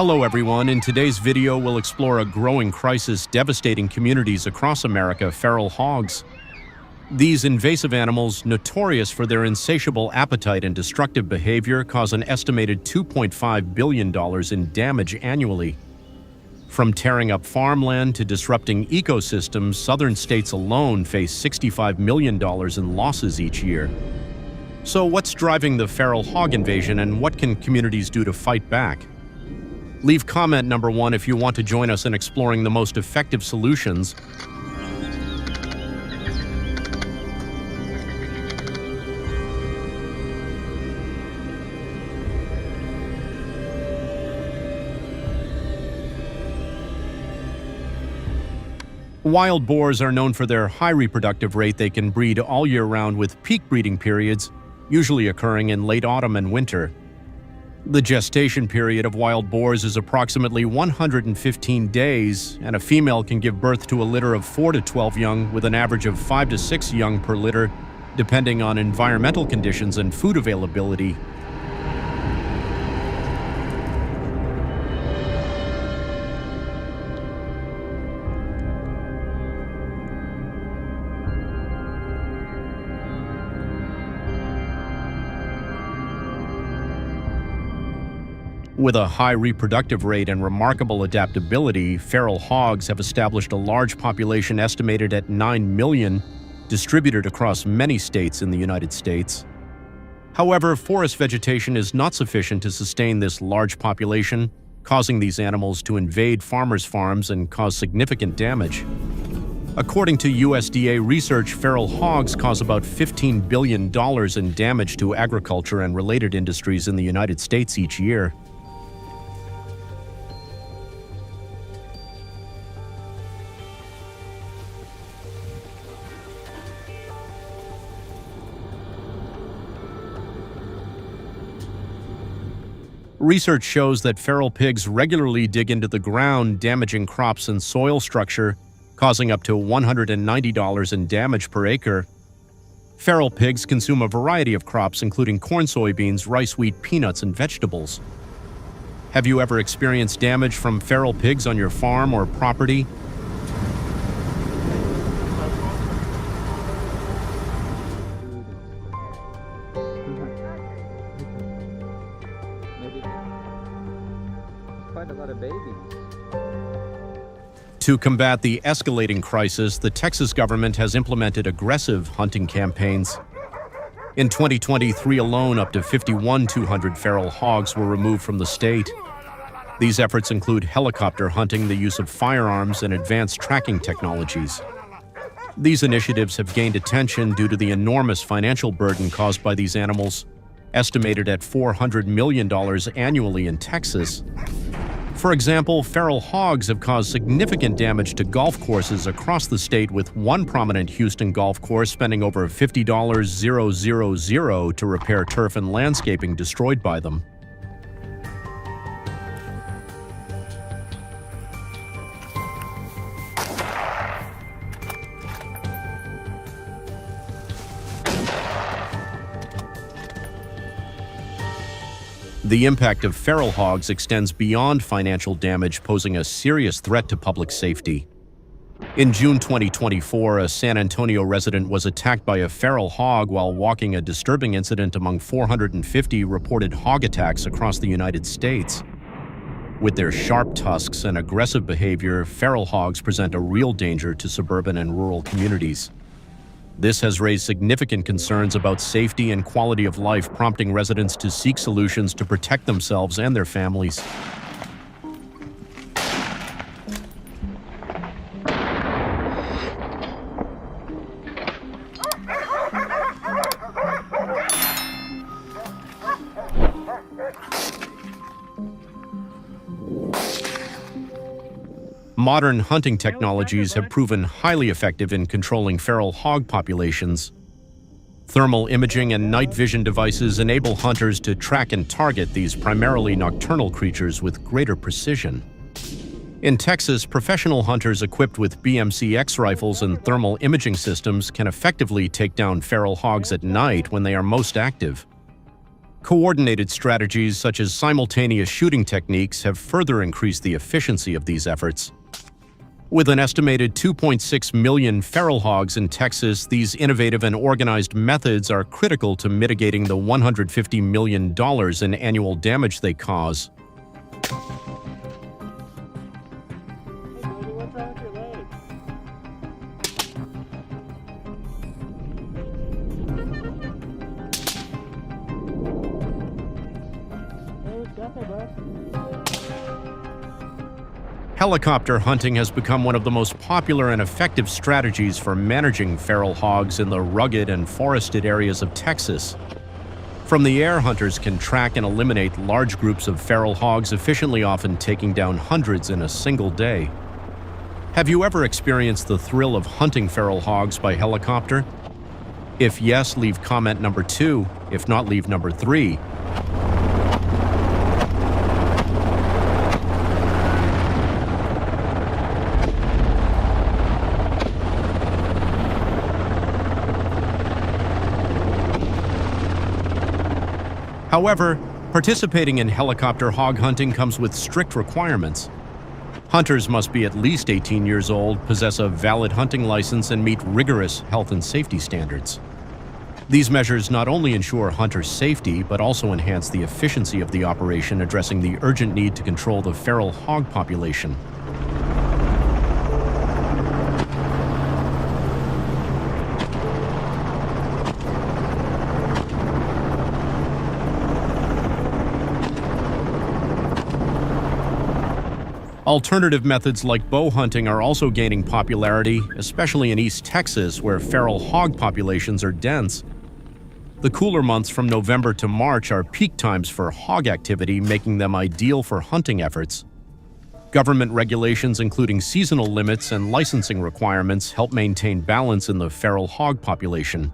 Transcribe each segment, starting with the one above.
Hello everyone, in today's video we'll explore a growing crisis devastating communities across America, feral hogs. These invasive animals, notorious for their insatiable appetite and destructive behavior, cause an estimated $2.5 billion in damage annually. From tearing up farmland to disrupting ecosystems, southern states alone face $65 million in losses each year. So what's driving the feral hog invasion and what can communities do to fight back? Leave comment number 1 if you want to join us in exploring the most effective solutions. Wild boars are known for their high reproductive rate. They can breed all year round with peak breeding periods, usually occurring in late autumn and winter. The gestation period of wild boars is approximately 115 days, and a female can give birth to a litter of 4 to 12 young, with an average of 5 to 6 young per litter, depending on environmental conditions and food availability. With a high reproductive rate and remarkable adaptability, feral hogs have established a large population estimated at 9 million, distributed across many states in the United States. However, forest vegetation is not sufficient to sustain this large population, causing these animals to invade farmers' farms and cause significant damage. According to USDA research, feral hogs cause about $15 billion in damage to agriculture and related industries in the United States each year. Research shows that feral pigs regularly dig into the ground, damaging crops and soil structure, causing up to $190 in damage per acre. Feral pigs consume a variety of crops, including corn, soybeans, rice, wheat, peanuts, and vegetables. Have you ever experienced damage from feral pigs on your farm or property? Quite a lot of babies. To combat the escalating crisis, the Texas government has implemented aggressive hunting campaigns. In 2023 alone, up to 5,200 feral hogs were removed from the state. These efforts include helicopter hunting, the use of firearms, and advanced tracking technologies. These initiatives have gained attention due to the enormous financial burden caused by these animals, estimated at $400 million annually in Texas. For example, feral hogs have caused significant damage to golf courses across the state, with one prominent Houston golf course spending over $50,000 to repair turf and landscaping destroyed by them. The impact of feral hogs extends beyond financial damage, posing a serious threat to public safety. In June 2024, a San Antonio resident was attacked by a feral hog while walking, a disturbing incident among 450 reported hog attacks across the United States. With their sharp tusks and aggressive behavior, feral hogs present a real danger to suburban and rural communities. This has raised significant concerns about safety and quality of life, prompting residents to seek solutions to protect themselves and their families. Modern hunting technologies have proven highly effective in controlling feral hog populations. Thermal imaging and night vision devices enable hunters to track and target these primarily nocturnal creatures with greater precision. In Texas, professional hunters equipped with BMC-X rifles and thermal imaging systems can effectively take down feral hogs at night when they are most active. Coordinated strategies such as simultaneous shooting techniques have further increased the efficiency of these efforts. With an estimated 2.6 million feral hogs in Texas, these innovative and organized methods are critical to mitigating the $150 million in annual damage they cause. Helicopter hunting has become one of the most popular and effective strategies for managing feral hogs in the rugged and forested areas of Texas. From the air, hunters can track and eliminate large groups of feral hogs efficiently, often taking down hundreds in a single day. Have you ever experienced the thrill of hunting feral hogs by helicopter? If yes, leave comment number 2. If not, leave number 3. However, participating in helicopter hog hunting comes with strict requirements. Hunters must be at least 18 years old, possess a valid hunting license, and meet rigorous health and safety standards. These measures not only ensure hunter safety, but also enhance the efficiency of the operation, addressing the urgent need to control the feral hog population. Alternative methods like bow hunting are also gaining popularity, especially in East Texas, where feral hog populations are dense. The cooler months from November to March are peak times for hog activity, making them ideal for hunting efforts. Government regulations, including seasonal limits and licensing requirements, help maintain balance in the feral hog population.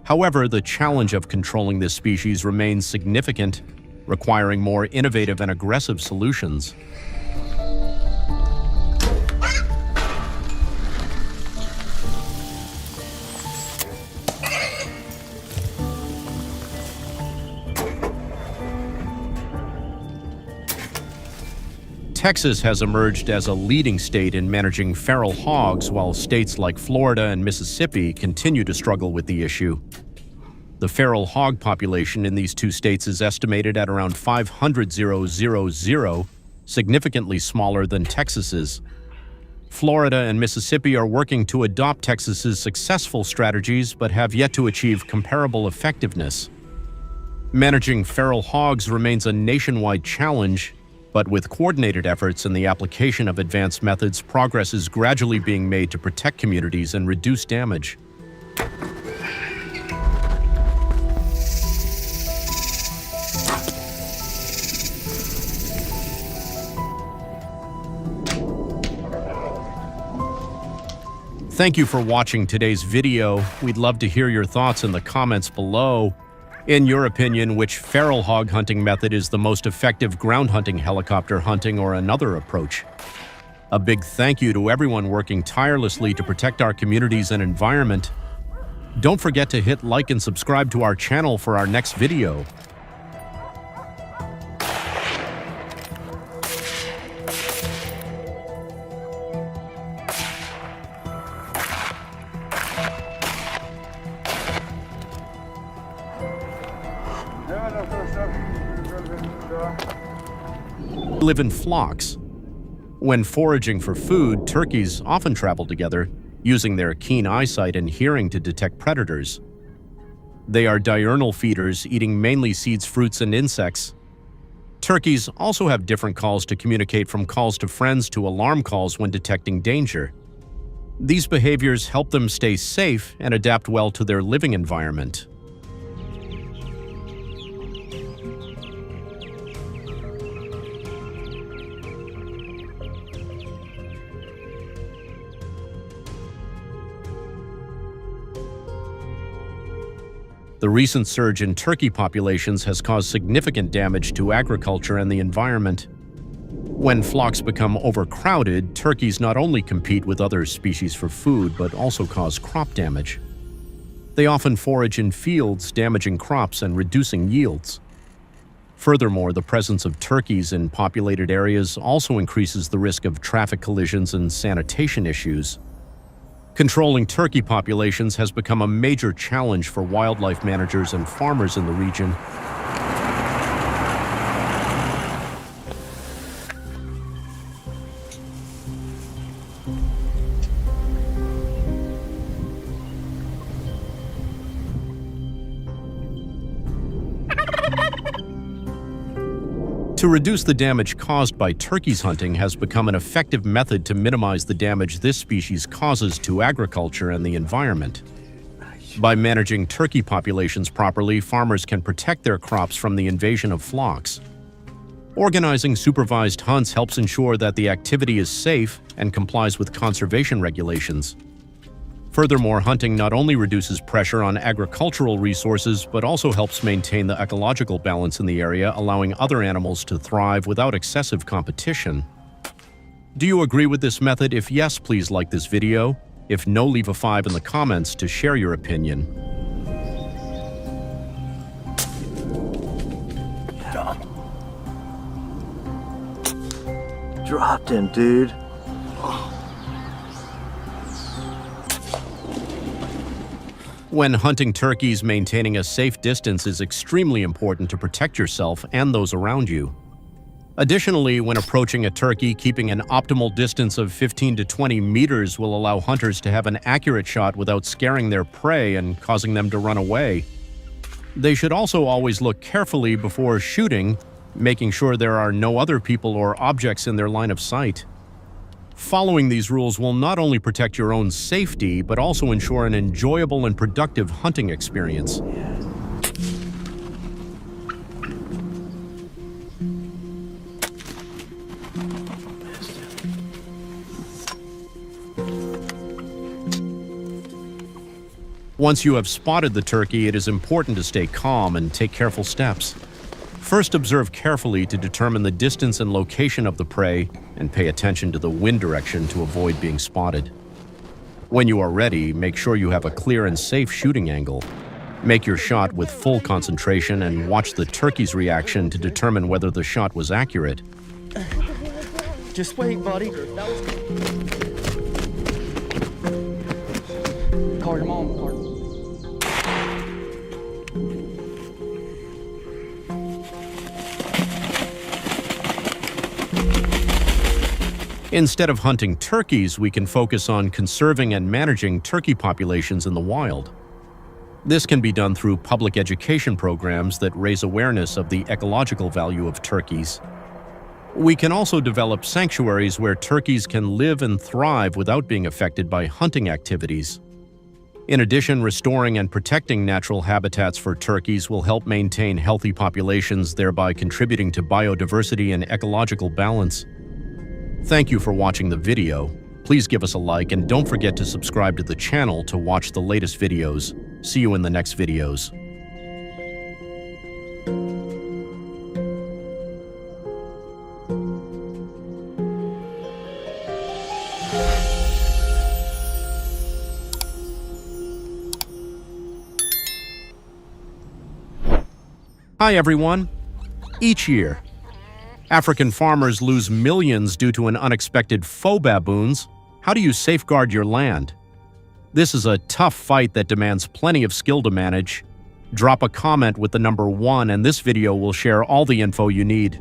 However, the challenge of controlling this species remains significant, requiring more innovative and aggressive solutions. Texas has emerged as a leading state in managing feral hogs, while states like Florida and Mississippi continue to struggle with the issue. The feral hog population in these two states is estimated at around 500,000, significantly smaller than Texas's. Florida and Mississippi are working to adopt Texas's successful strategies, but have yet to achieve comparable effectiveness. Managing feral hogs remains a nationwide challenge, but with coordinated efforts and the application of advanced methods, progress is gradually being made to protect communities and reduce damage. Thank you for watching today's video. We'd love to hear your thoughts in the comments below. In your opinion, which feral hog hunting method is the most effective: ground hunting, helicopter hunting, or another approach? A big thank you to everyone working tirelessly to protect our communities and environment. Don't forget to hit like and subscribe to our channel for our next video. Live in flocks. When foraging for food, turkeys often travel together, using their keen eyesight and hearing to detect predators. They are diurnal feeders, eating mainly seeds, fruits, and insects. Turkeys also have different calls to communicate, from calls to friends to alarm calls when detecting danger. These behaviors help them stay safe and adapt well to their living environment. The recent surge in turkey populations has caused significant damage to agriculture and the environment. When flocks become overcrowded, turkeys not only compete with other species for food, but also cause crop damage. They often forage in fields, damaging crops and reducing yields. Furthermore, the presence of turkeys in populated areas also increases the risk of traffic collisions and sanitation issues. Controlling turkey populations has become a major challenge for wildlife managers and farmers in the region. To reduce the damage caused by turkeys hunting has become an effective method to minimize the damage this species causes to agriculture and the environment. By managing turkey populations properly, farmers can protect their crops from the invasion of flocks. Organizing supervised hunts helps ensure that the activity is safe and complies with conservation regulations. Furthermore, hunting not only reduces pressure on agricultural resources, but also helps maintain the ecological balance in the area, allowing other animals to thrive without excessive competition. Do you agree with this method? If yes, please like this video. If no, leave a 5 in the comments to share your opinion. Dropped him, dude. When hunting turkeys, maintaining a safe distance is extremely important to protect yourself and those around you. Additionally, when approaching a turkey, keeping an optimal distance of 15 to 20 meters will allow hunters to have an accurate shot without scaring their prey and causing them to run away. They should also always look carefully before shooting, making sure there are no other people or objects in their line of sight. Following these rules will not only protect your own safety, but also ensure an enjoyable and productive hunting experience. Once you have spotted the turkey, it is important to stay calm and take careful steps. First, observe carefully to determine the distance and location of the prey, and pay attention to the wind direction to avoid being spotted. When you are ready, make sure you have a clear and safe shooting angle. Make your shot with full concentration and watch the turkey's reaction to determine whether the shot was accurate. Just wait, buddy. Call your mom, Clark. Instead of hunting turkeys, we can focus on conserving and managing turkey populations in the wild. This can be done through public education programs that raise awareness of the ecological value of turkeys. We can also develop sanctuaries where turkeys can live and thrive without being affected by hunting activities. In addition, restoring and protecting natural habitats for turkeys will help maintain healthy populations, thereby contributing to biodiversity and ecological balance. Thank you for watching the video. Please give us a like and don't forget to subscribe to the channel to watch the latest videos. See you in the next videos. Hi everyone. Each year, African farmers lose millions due to an unexpected faux baboons. How do you safeguard your land? This is a tough fight that demands plenty of skill to manage. Drop a comment with the number 1 and this video will share all the info you need.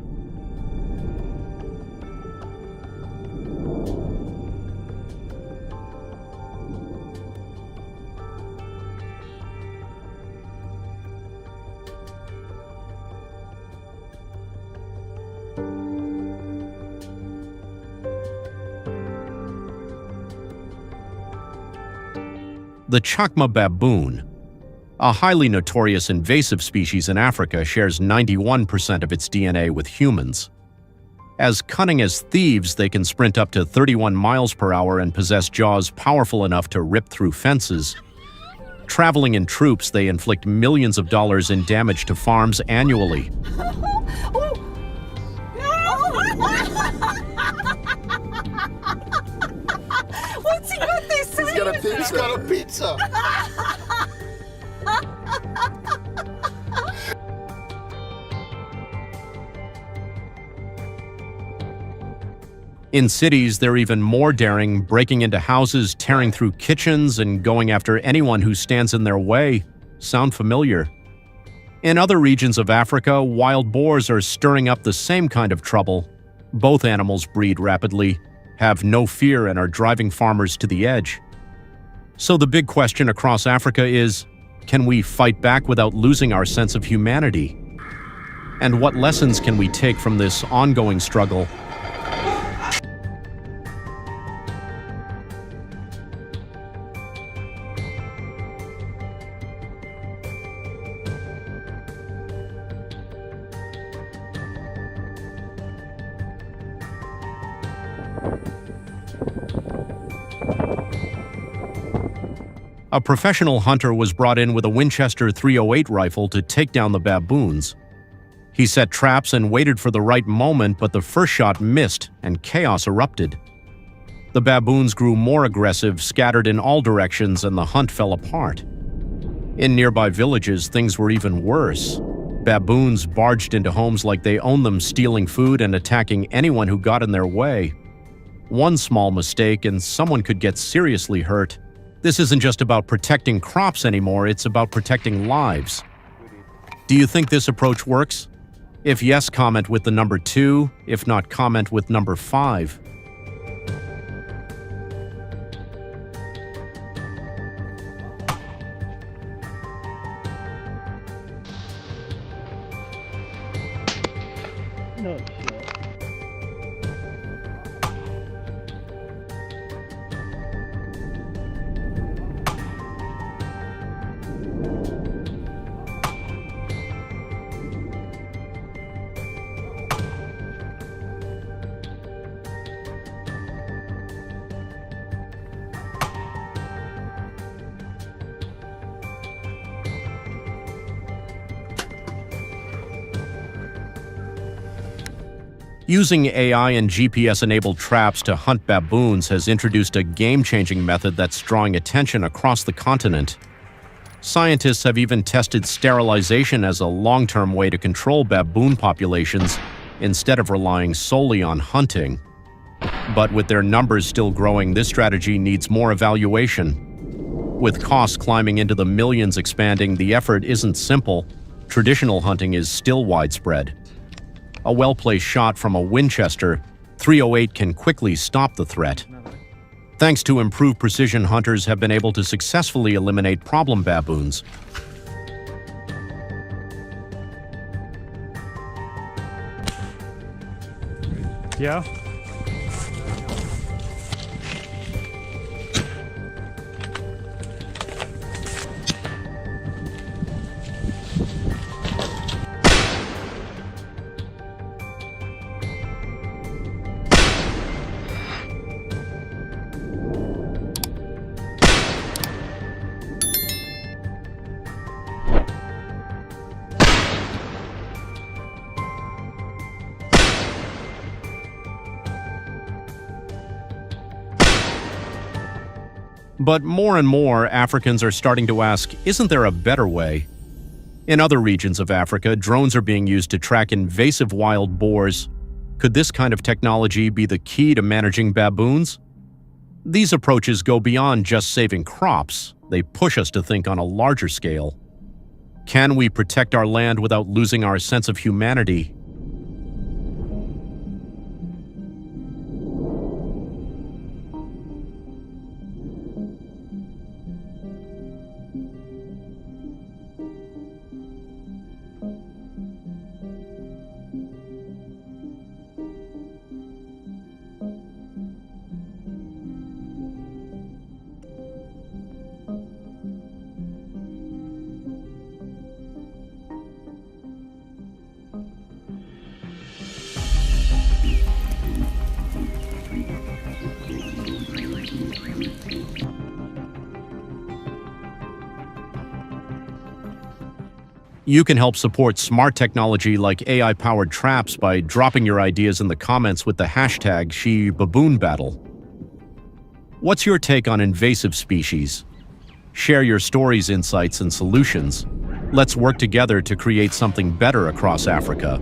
The Chakma baboon, a highly notorious invasive species in Africa, shares 91% of its DNA with humans. As cunning as thieves, they can sprint up to 31 miles per hour and possess jaws powerful enough to rip through fences. Traveling in troops, they inflict millions of dollars in damage to farms annually. What's he got this? He's got a pizza. In cities, they're even more daring, breaking into houses, tearing through kitchens, and going after anyone who stands in their way. Sound familiar? In other regions of Africa, wild boars are stirring up the same kind of trouble. Both animals breed rapidly, have no fear, and are driving farmers to the edge. So the big question across Africa is, can we fight back without losing our sense of humanity? And what lessons can we take from this ongoing struggle? A professional hunter was brought in with a Winchester .308 rifle to take down the baboons. He set traps and waited for the right moment, but the first shot missed and chaos erupted. The baboons grew more aggressive, scattered in all directions, and the hunt fell apart. In nearby villages, things were even worse. Baboons barged into homes like they owned them, stealing food and attacking anyone who got in their way. One small mistake and someone could get seriously hurt. This isn't just about protecting crops anymore, it's about protecting lives. Do you think this approach works? If yes, comment with the number 2. If not, comment with number 5. No shit. Using AI and GPS-enabled traps to hunt baboons has introduced a game-changing method that's drawing attention across the continent. Scientists have even tested sterilization as a long-term way to control baboon populations instead of relying solely on hunting. But with their numbers still growing, this strategy needs more evaluation. With costs climbing into the millions expanding, the effort isn't simple. Traditional hunting is still widespread. A well-placed shot from a Winchester .308 can quickly stop the threat. Thanks to improved precision, hunters have been able to successfully eliminate problem baboons. Yeah? But more and more Africans are starting to ask, isn't there a better way? In other regions of Africa, drones are being used to track invasive wild boars. Could this kind of technology be the key to managing baboons? These approaches go beyond just saving crops. They push us to think on a larger scale. Can we protect our land without losing our sense of humanity? You can help support smart technology like AI-powered traps by dropping your ideas in the comments with the hashtag #SheBaboonBattle. What's your take on invasive species? Share your stories, insights, and solutions. Let's work together to create something better across Africa.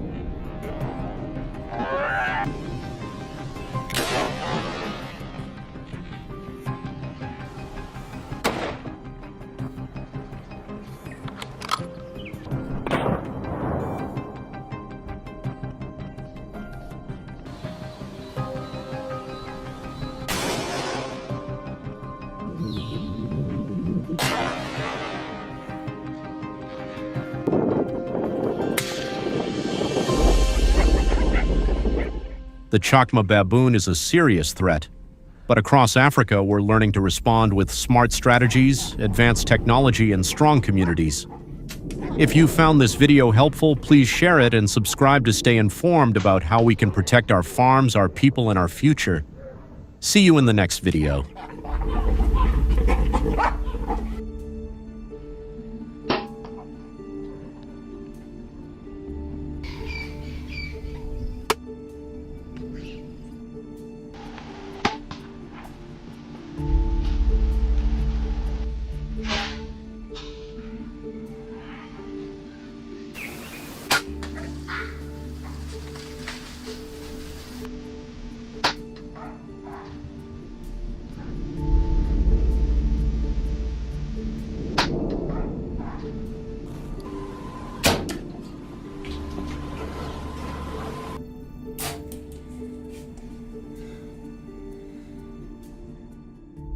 The chacma baboon is a serious threat. But across Africa, we're learning to respond with smart strategies, advanced technology, and strong communities. If you found this video helpful, please share it and subscribe to stay informed about how we can protect our farms, our people, and our future. See you in the next video.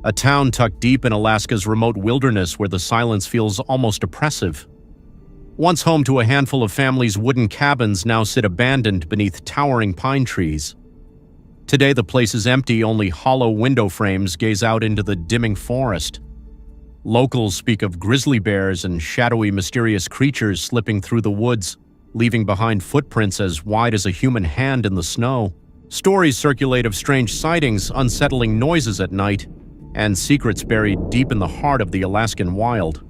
A town tucked deep in Alaska's remote wilderness where the silence feels almost oppressive. Once home to a handful of families' wooden cabins now sit abandoned beneath towering pine trees. Today the place is empty, only hollow window frames gaze out into the dimming forest. Locals speak of grizzly bears and shadowy, mysterious creatures slipping through the woods, leaving behind footprints as wide as a human hand in the snow. Stories circulate of strange sightings, unsettling noises at night, and secrets buried deep in the heart of the Alaskan wild.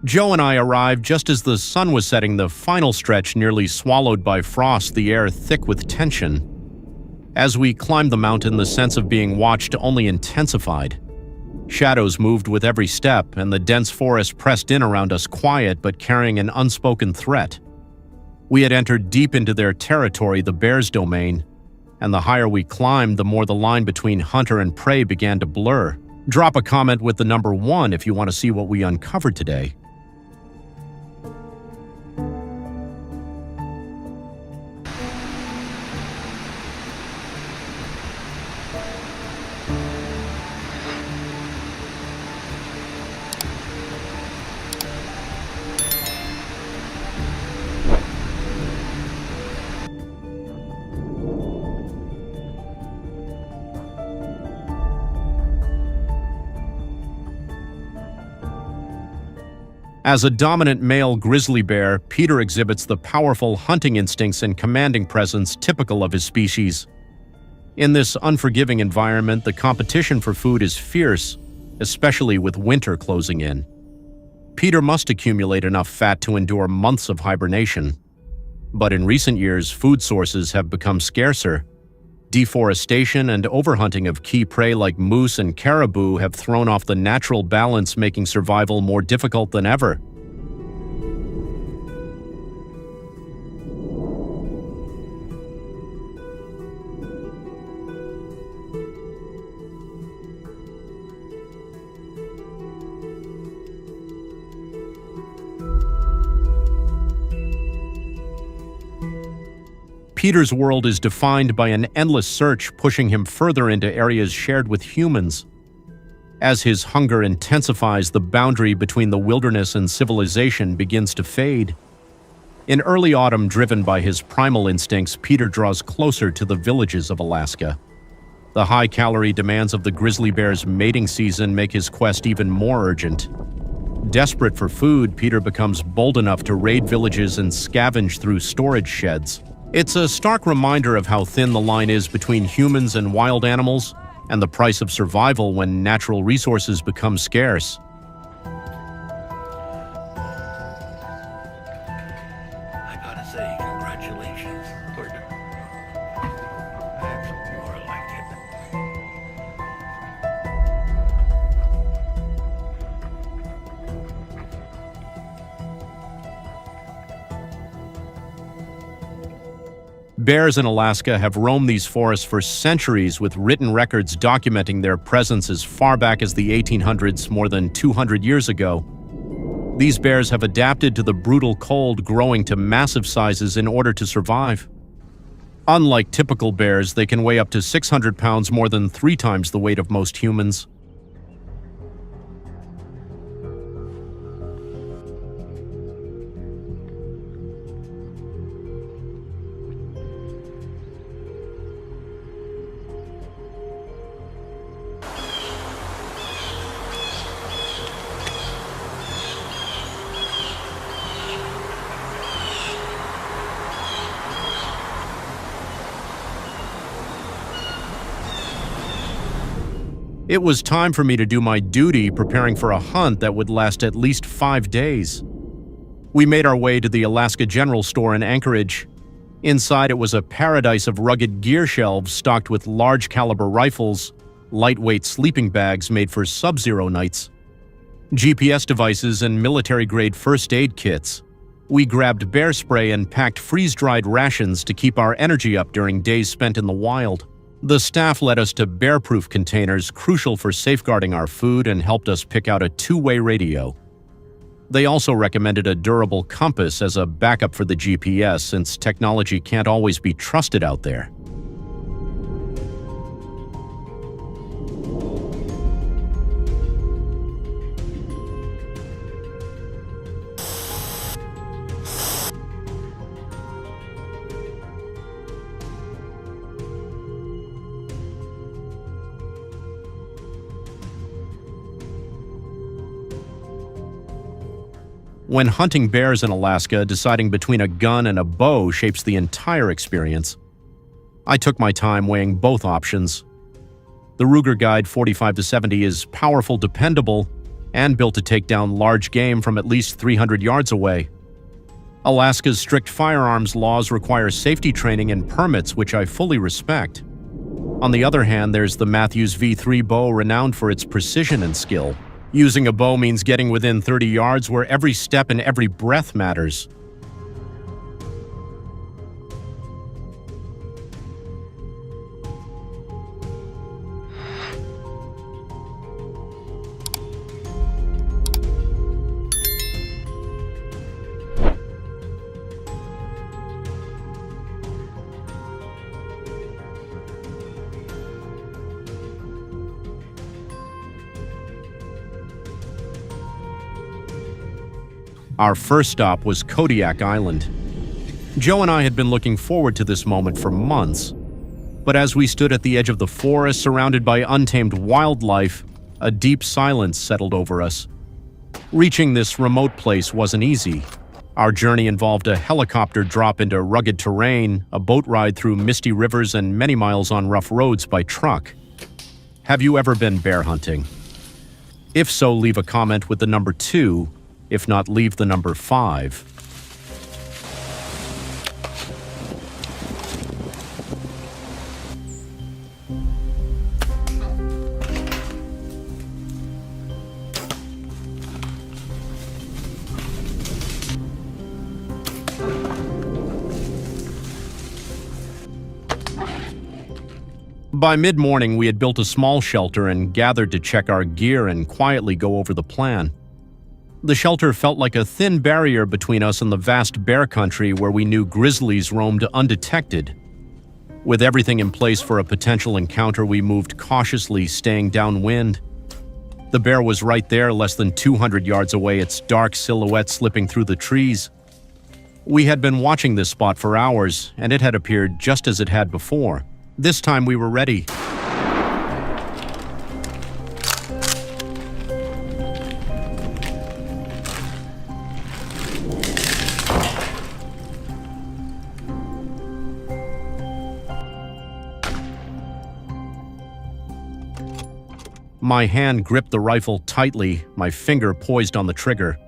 Joe and I arrived just as the sun was setting, the final stretch nearly swallowed by frost, the air thick with tension. As we climbed the mountain, the sense of being watched only intensified. Shadows moved with every step, and the dense forest pressed in around us, quiet but carrying an unspoken threat. We had entered deep into their territory, the bears' domain, and the higher we climbed, the more the line between hunter and prey began to blur. Drop a comment with the number 1 if you want to see what we uncovered today. As a dominant male grizzly bear, Peter exhibits the powerful hunting instincts and commanding presence typical of his species. In this unforgiving environment, the competition for food is fierce, especially with winter closing in. Peter must accumulate enough fat to endure months of hibernation. But in recent years, food sources have become scarcer. Deforestation and overhunting of key prey like moose and caribou have thrown off the natural balance, making survival more difficult than ever. Peter's world is defined by an endless search, pushing him further into areas shared with humans. As his hunger intensifies, the boundary between the wilderness and civilization begins to fade. In early autumn, driven by his primal instincts, Peter draws closer to the villages of Alaska. The high-calorie demands of the grizzly bear's mating season make his quest even more urgent. Desperate for food, Peter becomes bold enough to raid villages and scavenge through storage sheds. It's a stark reminder of how thin the line is between humans and wild animals, and the price of survival when natural resources become scarce. I gotta say, congratulations, partner. I have some more like Bears in Alaska have roamed these forests for centuries, with written records documenting their presence as far back as the 1800s, more than 200 years ago. These bears have adapted to the brutal cold, growing to massive sizes in order to survive. Unlike typical bears, they can weigh up to 600 pounds, more than 3 times the weight of most humans. It was time for me to do my duty, preparing for a hunt that would last at least 5 days. We made our way to the Alaska General Store in Anchorage. Inside, it was a paradise of rugged gear shelves stocked with large caliber rifles, lightweight sleeping bags made for sub-zero nights, GPS devices, and military-grade first aid kits. We grabbed bear spray and packed freeze-dried rations to keep our energy up during days spent in the wild. The staff led us to bear-proof containers, crucial for safeguarding our food, and helped us pick out a 2-way radio. They also recommended a durable compass as a backup for the GPS, since technology can't always be trusted out there. When hunting bears in Alaska, deciding between a gun and a bow shapes the entire experience. I took my time weighing both options. The Ruger Guide 45-70 is powerful, dependable, and built to take down large game from at least 300 yards away. Alaska's strict firearms laws require safety training and permits, which I fully respect. On the other hand, there's the Matthews V3 bow, renowned for its precision and skill. Using a bow means getting within 30 yards, where every step and every breath matters. Our first stop was Kodiak Island. Joe and I had been looking forward to this moment for months. But as we stood at the edge of the forest, surrounded by untamed wildlife, a deep silence settled over us. Reaching this remote place wasn't easy. Our journey involved a helicopter drop into rugged terrain, a boat ride through misty rivers, and many miles on rough roads by truck. Have you ever been bear hunting? If so, leave a comment with the number 2. If not, leave the number 5. By mid-morning, we had built a small shelter and gathered to check our gear and quietly go over the plan. The shelter felt like a thin barrier between us and the vast bear country where we knew grizzlies roamed undetected. With everything in place for a potential encounter, we moved cautiously, staying downwind. The bear was right there, less than 200 yards away, its dark silhouette slipping through the trees. We had been watching this spot for hours, and it had appeared just as it had before. This time we were ready. My hand gripped the rifle tightly, my finger poised on the trigger.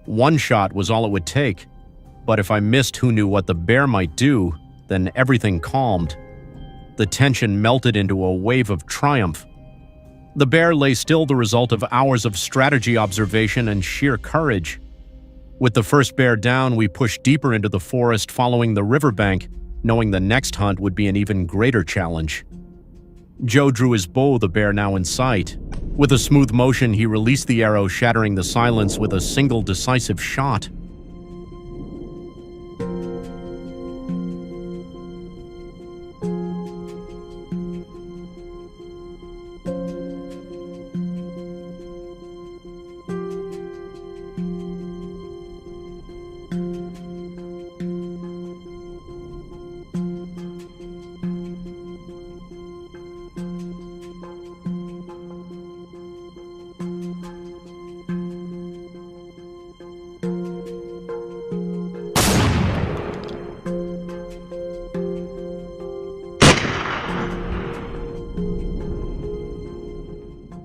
One shot was all it would take, but if I missed, who knew what the bear might do? Then everything calmed. The tension melted into a wave of triumph. The bear lay still, the result of hours of strategy, observation, and sheer courage. With the first bear down, we pushed deeper into the forest, following the riverbank, knowing the next hunt would be an even greater challenge. Joe drew his bow, the bear now in sight. With a smooth motion, he released the arrow, shattering the silence with a single decisive shot.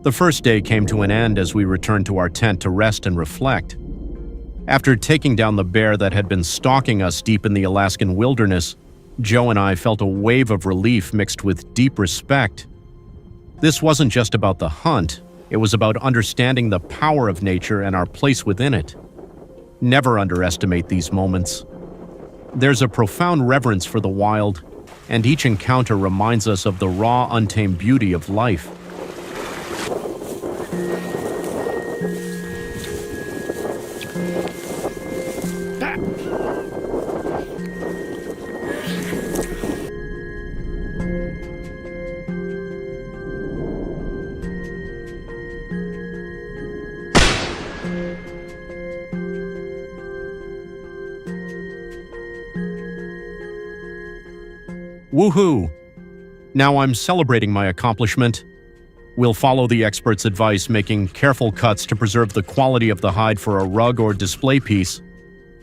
The first day came to an end as we returned to our tent to rest and reflect. After taking down the bear that had been stalking us deep in the Alaskan wilderness, Joe and I felt a wave of relief mixed with deep respect. This wasn't just about the hunt, it was about understanding the power of nature and our place within it. Never underestimate these moments. There's a profound reverence for the wild, and each encounter reminds us of the raw, untamed beauty of life. Woohoo! Now I'm celebrating my accomplishment. We'll follow the expert's advice, making careful cuts to preserve the quality of the hide for a rug or display piece.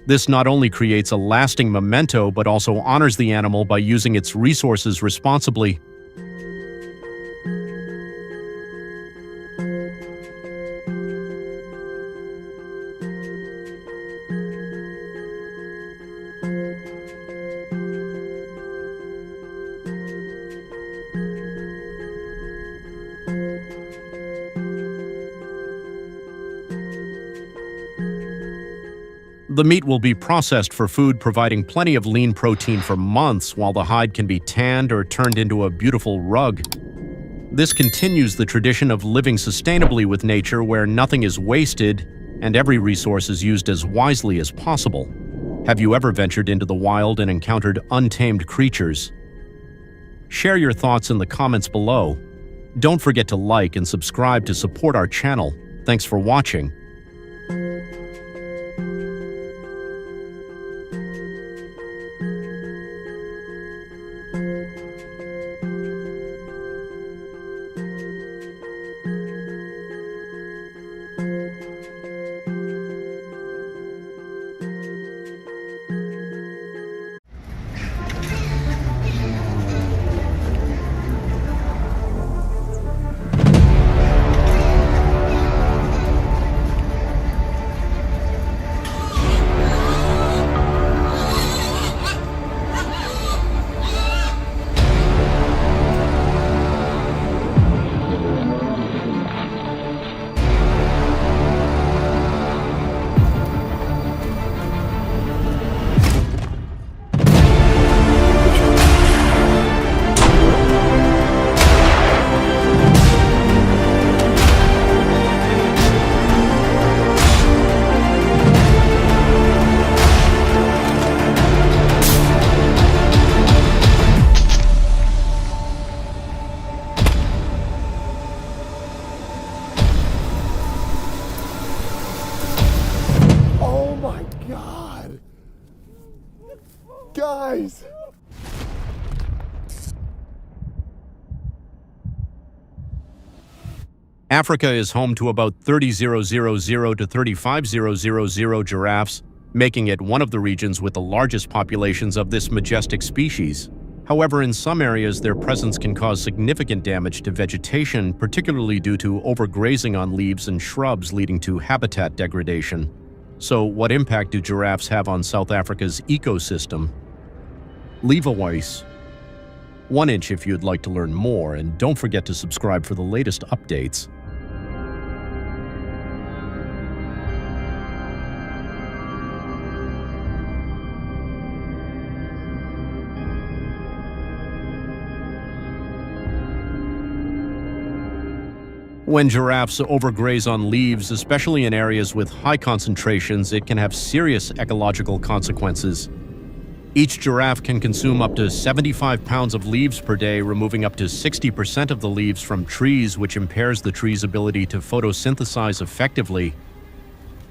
This not only creates a lasting memento, but also honors the animal by using its resources responsibly. The meat will be processed for food, providing plenty of lean protein for months, while the hide can be tanned or turned into a beautiful rug. This continues the tradition of living sustainably with nature, where nothing is wasted and every resource is used as wisely as possible. Have you ever ventured into the wild and encountered untamed creatures? Share your thoughts in the comments below. Don't forget to like and subscribe to support our channel. Thanks for watching. Guys! Africa is home to about 30,000 to 35,000 giraffes, making it one of the regions with the largest populations of this majestic species. However, in some areas, their presence can cause significant damage to vegetation, particularly due to overgrazing on leaves and shrubs, leading to habitat degradation. So, what impact do giraffes have on South Africa's ecosystem? Leave a voice. 1 inch if you'd like to learn more, and don't forget to subscribe for the latest updates. When giraffes overgraze on leaves, especially in areas with high concentrations, it can have serious ecological consequences. Each giraffe can consume up to 75 pounds of leaves per day, removing up to 60% of the leaves from trees, which impairs the tree's ability to photosynthesize effectively.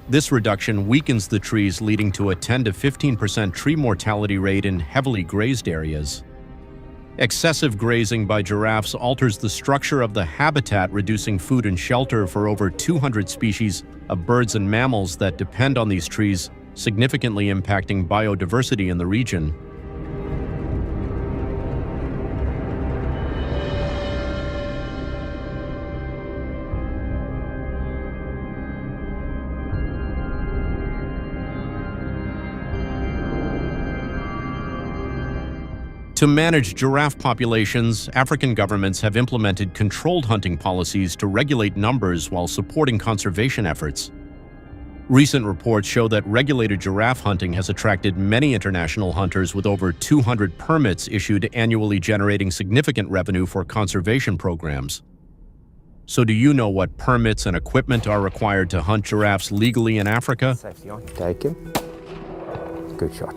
This reduction weakens the trees, leading to a 10 to 15% tree mortality rate in heavily grazed areas. Excessive grazing by giraffes alters the structure of the habitat, reducing food and shelter for over 200 species of birds and mammals that depend on these trees, significantly impacting biodiversity in the region. To manage giraffe populations, African governments have implemented controlled hunting policies to regulate numbers while supporting conservation efforts. Recent reports show that regulated giraffe hunting has attracted many international hunters, with over 200 permits issued annually, generating significant revenue for conservation programs. So do you know what permits and equipment are required to hunt giraffes legally in Africa? Safety on. Take him. Good shot.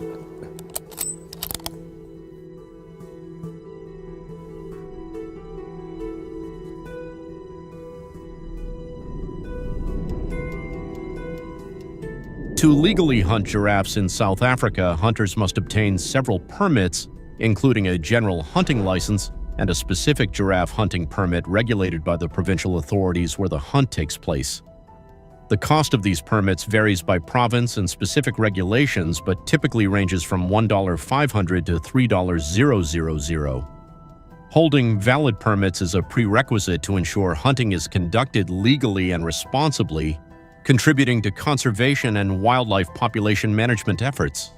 To legally hunt giraffes in South Africa, hunters must obtain several permits, including a general hunting license and a specific giraffe hunting permit regulated by the provincial authorities where the hunt takes place. The cost of these permits varies by province and specific regulations, but typically ranges from $1.500 to $3.000. Holding valid permits is a prerequisite to ensure hunting is conducted legally and responsibly, contributing to conservation and wildlife population management efforts.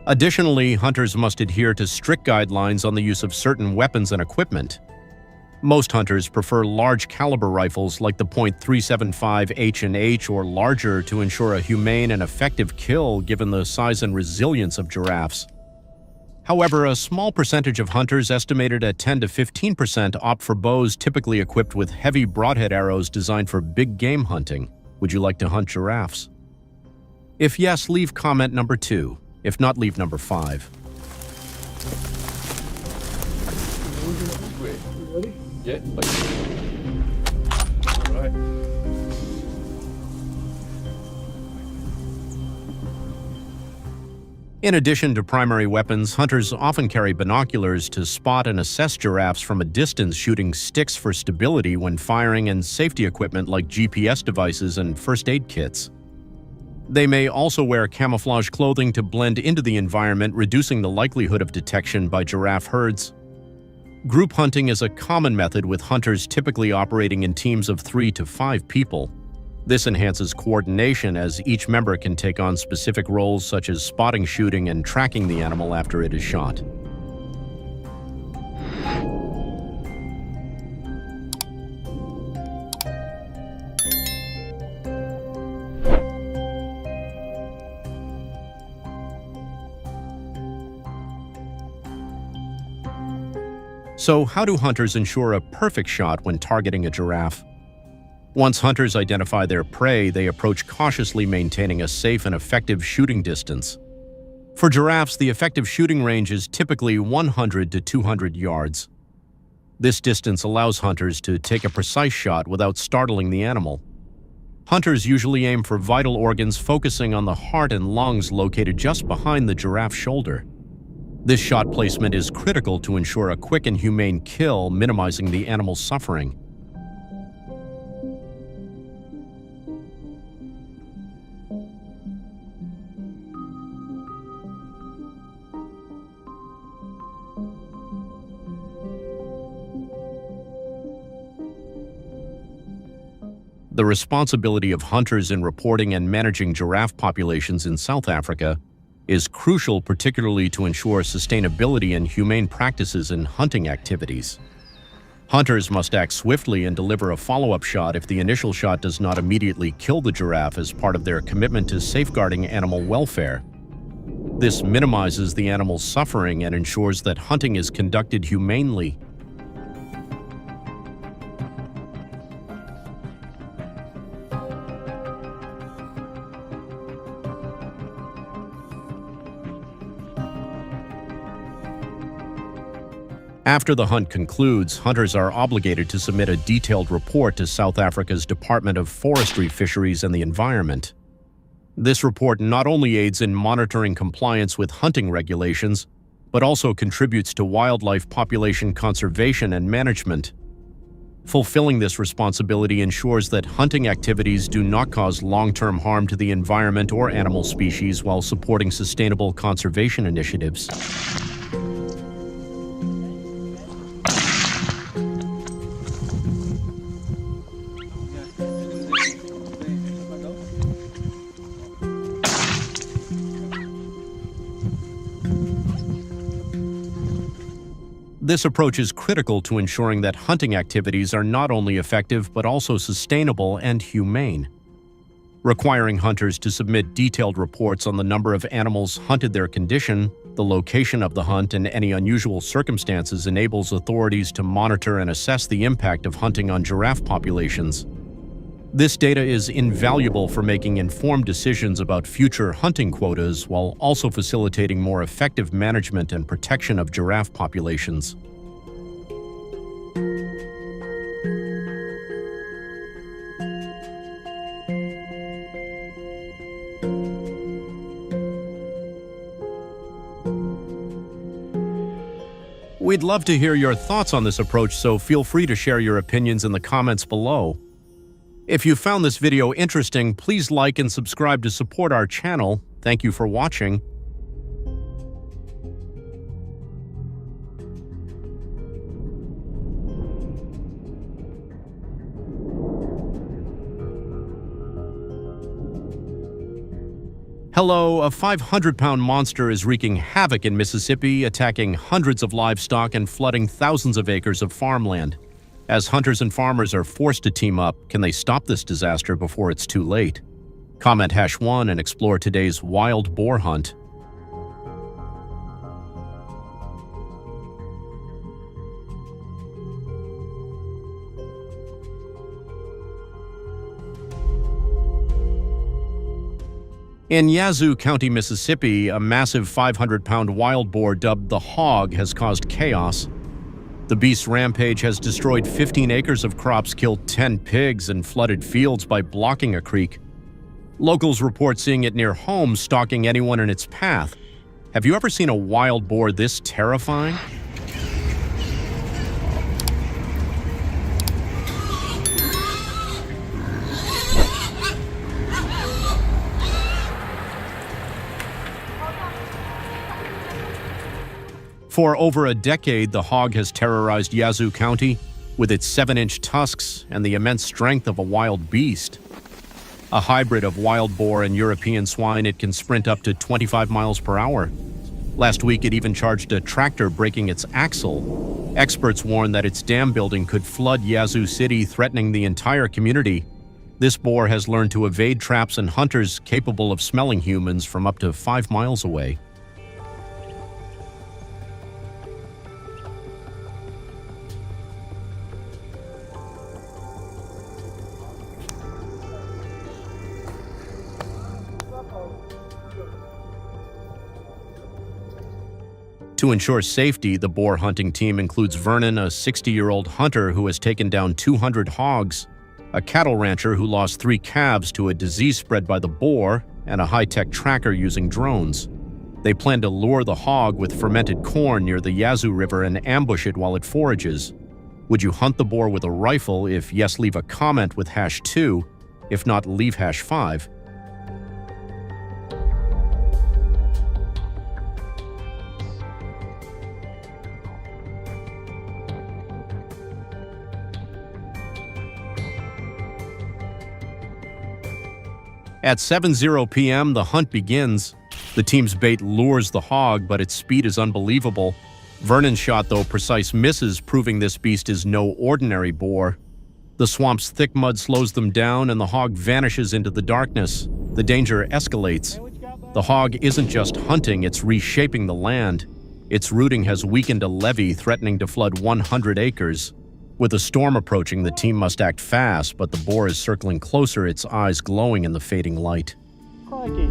Additionally, hunters must adhere to strict guidelines on the use of certain weapons and equipment. Most hunters prefer large caliber rifles like the .375 H&H or larger to ensure a humane and effective kill, given the size and resilience of giraffes. However, a small percentage of hunters, estimated at 10 to 15%, opt for bows typically equipped with heavy broadhead arrows designed for big game hunting. Would you like to hunt giraffes? If yes, leave comment number 2. If not, leave number 5. Ready? Yeah. Right. In addition to primary weapons, hunters often carry binoculars to spot and assess giraffes from a distance, shooting sticks for stability when firing, and safety equipment like GPS devices and first aid kits. They may also wear camouflage clothing to blend into the environment, reducing the likelihood of detection by giraffe herds. Group hunting is a common method, with hunters typically operating in teams of 3 to 5 people. This enhances coordination, as each member can take on specific roles such as spotting, shooting, and tracking the animal after it is shot. So, how do hunters ensure a perfect shot when targeting a giraffe? Once hunters identify their prey, they approach cautiously, maintaining a safe and effective shooting distance. For giraffes, the effective shooting range is typically 100 to 200 yards. This distance allows hunters to take a precise shot without startling the animal. Hunters usually aim for vital organs, focusing on the heart and lungs located just behind the giraffe's shoulder. This shot placement is critical to ensure a quick and humane kill, minimizing the animal's suffering. The responsibility of hunters in reporting and managing giraffe populations in South Africa is crucial, particularly to ensure sustainability and humane practices in hunting activities. Hunters must act swiftly and deliver a follow-up shot if the initial shot does not immediately kill the giraffe as part of their commitment to safeguarding animal welfare. This minimizes the animal's suffering and ensures that hunting is conducted humanely. After the hunt concludes, hunters are obligated to submit a detailed report to South Africa's Department of Forestry, Fisheries and the Environment. This report not only aids in monitoring compliance with hunting regulations, but also contributes to wildlife population conservation and management. Fulfilling this responsibility ensures that hunting activities do not cause long-term harm to the environment or animal species while supporting sustainable conservation initiatives. This approach is critical to ensuring that hunting activities are not only effective but also sustainable and humane. Requiring hunters to submit detailed reports on the number of animals hunted, their condition, the location of the hunt, and any unusual circumstances enables authorities to monitor and assess the impact of hunting on giraffe populations. This data is invaluable for making informed decisions about future hunting quotas while also facilitating more effective management and protection of giraffe populations. We'd love to hear your thoughts on this approach, so feel free to share your opinions in the comments below. If you found this video interesting, please like and subscribe to support our channel. Thank you for watching. Hello, a 500-pound monster is wreaking havoc in Mississippi, attacking hundreds of livestock and flooding thousands of acres of farmland. As hunters and farmers are forced to team up, can they stop this disaster before it's too late? Comment #1 and explore today's wild boar hunt. In Yazoo County, Mississippi, a massive 500-pound wild boar dubbed the hog has caused chaos. The beast's rampage has destroyed 15 acres of crops, killed 10 pigs, and flooded fields by blocking a creek. Locals report seeing it near homes, stalking anyone in its path. Have you ever seen a wild boar this terrifying? For over a decade, the hog has terrorized Yazoo County with its 7-inch tusks and the immense strength of a wild beast. A hybrid of wild boar and European swine, it can sprint up to 25 miles per hour. Last week, it even charged a tractor, breaking its axle. Experts warn that its dam building could flood Yazoo City, threatening the entire community. This boar has learned to evade traps and hunters capable of smelling humans from up to 5 miles away. To ensure safety, the boar hunting team includes Vernon, a 60-year-old hunter who has taken down 200 hogs, a cattle rancher who lost 3 calves to a disease spread by the boar, and a high-tech tracker using drones. They plan to lure the hog with fermented corn near the Yazoo River and ambush it while it forages. Would you hunt the boar with a rifle? If yes, leave a comment with #2. If not, leave #5. At 7:00 p.m., the hunt begins. The team's bait lures the hog, but its speed is unbelievable. Vernon's shot, though precise, misses, proving this beast is no ordinary boar. The swamp's thick mud slows them down, and the hog vanishes into the darkness. The danger escalates. The hog isn't just hunting, it's reshaping the land. Its rooting has weakened a levee threatening to flood 100 acres. With a storm approaching, the team must act fast, but the boar is circling closer, its eyes glowing in the fading light. Crikey.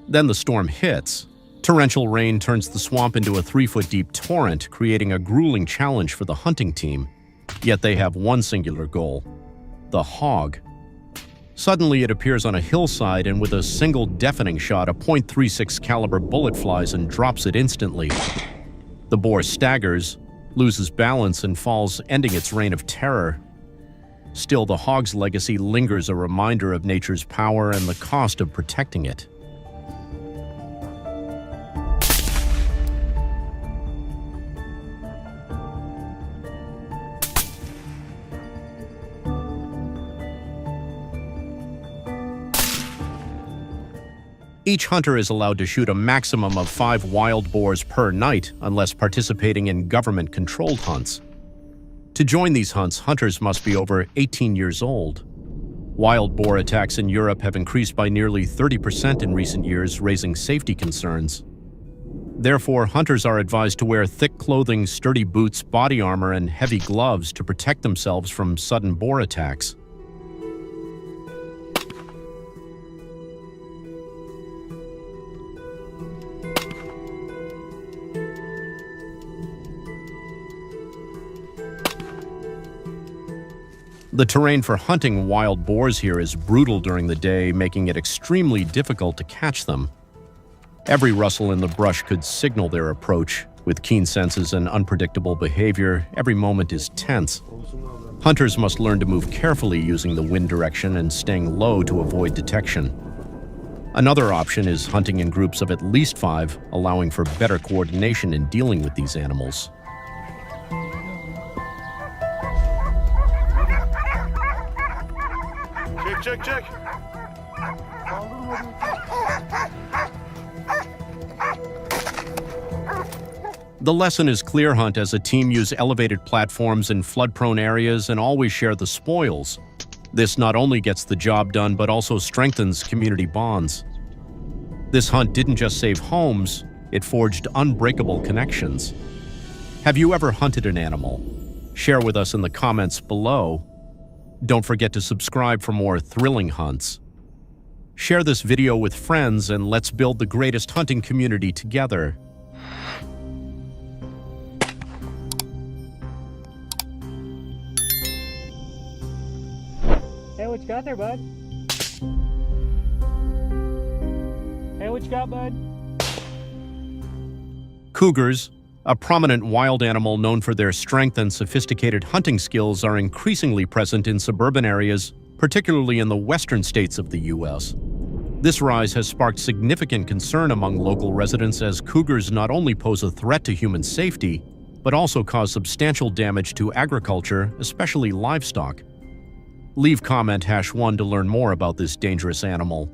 Then the storm hits. Torrential rain turns the swamp into a 3-foot-deep torrent, creating a grueling challenge for the hunting team. Yet they have one singular goal: the hog. Suddenly it appears on a hillside, and with a single deafening shot, a .36 caliber bullet flies and drops it instantly. The boar staggers, loses balance, and falls, ending its reign of terror. Still, the hog's legacy lingers, a reminder of nature's power and the cost of protecting it. Each hunter is allowed to shoot a maximum of 5 wild boars per night unless participating in government-controlled hunts. To join these hunts, hunters must be over 18 years old. Wild boar attacks in Europe have increased by nearly 30% in recent years, raising safety concerns. Therefore, hunters are advised to wear thick clothing, sturdy boots, body armor, and heavy gloves to protect themselves from sudden boar attacks. The terrain for hunting wild boars here is brutal during the day, making it extremely difficult to catch them. Every rustle in the brush could signal their approach. With keen senses and unpredictable behavior, every moment is tense. Hunters must learn to move carefully using the wind direction and staying low to avoid detection. Another option is hunting in groups of at least 5, allowing for better coordination in dealing with these animals. Check. The lesson is clear: hunt as a team, use elevated platforms in flood-prone areas, and always share the spoils. This not only gets the job done, but also strengthens community bonds. This hunt didn't just save homes, it forged unbreakable connections. Have you ever hunted an animal? Share with us in the comments below. Don't forget to subscribe for more thrilling hunts. Share this video with friends, and let's build the greatest hunting community together. Hey, what you got there, bud? Hey, what you got, bud? Cougars, a prominent wild animal known for their strength and sophisticated hunting skills, are increasingly present in suburban areas, particularly in the western states of the U.S. This rise has sparked significant concern among local residents, as cougars not only pose a threat to human safety, but also cause substantial damage to agriculture, especially livestock. Leave comment #1 to learn more about this dangerous animal.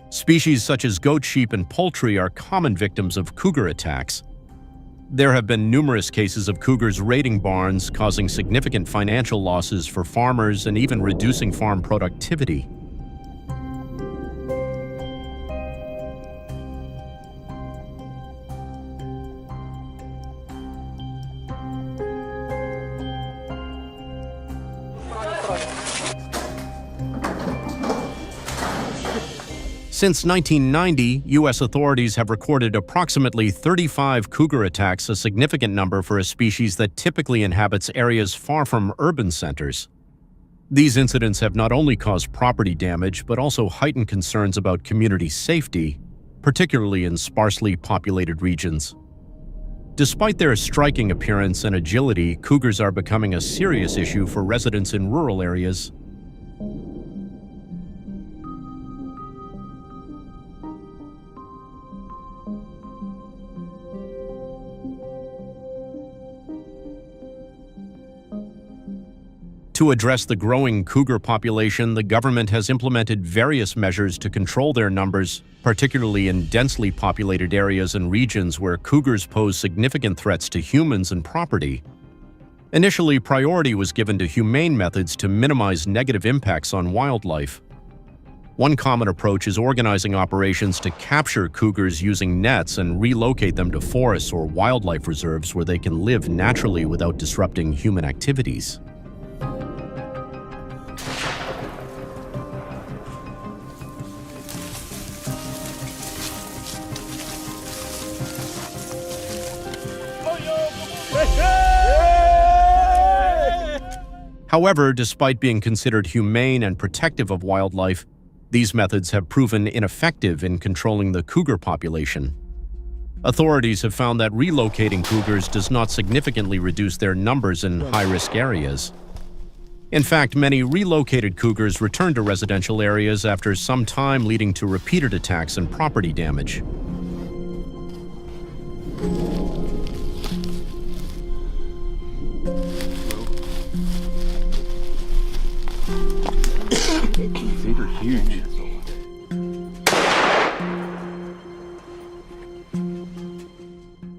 Species such as goat, sheep, and poultry are common victims of cougar attacks. There have been numerous cases of cougars raiding barns, causing significant financial losses for farmers and even reducing farm productivity. Since 1990, U.S. authorities have recorded approximately 35 cougar attacks, a significant number for a species that typically inhabits areas far from urban centers. These incidents have not only caused property damage, but also heightened concerns about community safety, particularly in sparsely populated regions. Despite their striking appearance and agility, cougars are becoming a serious issue for residents in rural areas. To address the growing cougar population, the government has implemented various measures to control their numbers, particularly in densely populated areas and regions where cougars pose significant threats to humans and property. Initially, priority was given to humane methods to minimize negative impacts on wildlife. One common approach is organizing operations to capture cougars using nets and relocate them to forests or wildlife reserves where they can live naturally without disrupting human activities. However, despite being considered humane and protective of wildlife, these methods have proven ineffective in controlling the cougar population. Authorities have found that relocating cougars does not significantly reduce their numbers in high-risk areas. In fact, many relocated cougars return to residential areas after some time, leading to repeated attacks and property damage. These are huge.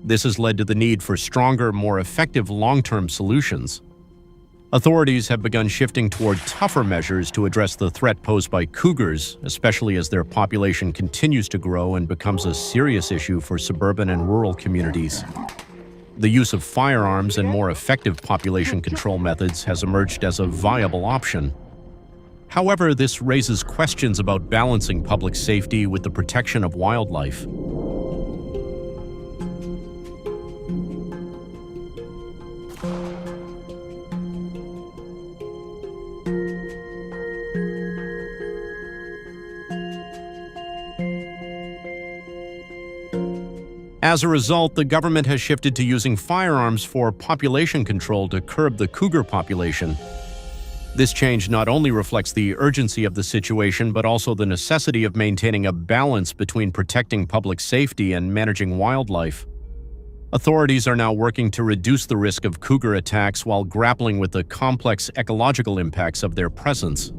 This has led to the need for stronger, more effective long-term solutions. Authorities have begun shifting toward tougher measures to address the threat posed by cougars, especially as their population continues to grow and becomes a serious issue for suburban and rural communities. The use of firearms and more effective population control methods has emerged as a viable option. However, this raises questions about balancing public safety with the protection of wildlife. As a result, the government has shifted to using firearms for population control to curb the cougar population. This change not only reflects the urgency of the situation, but also the necessity of maintaining a balance between protecting public safety and managing wildlife. Authorities are now working to reduce the risk of cougar attacks while grappling with the complex ecological impacts of their presence.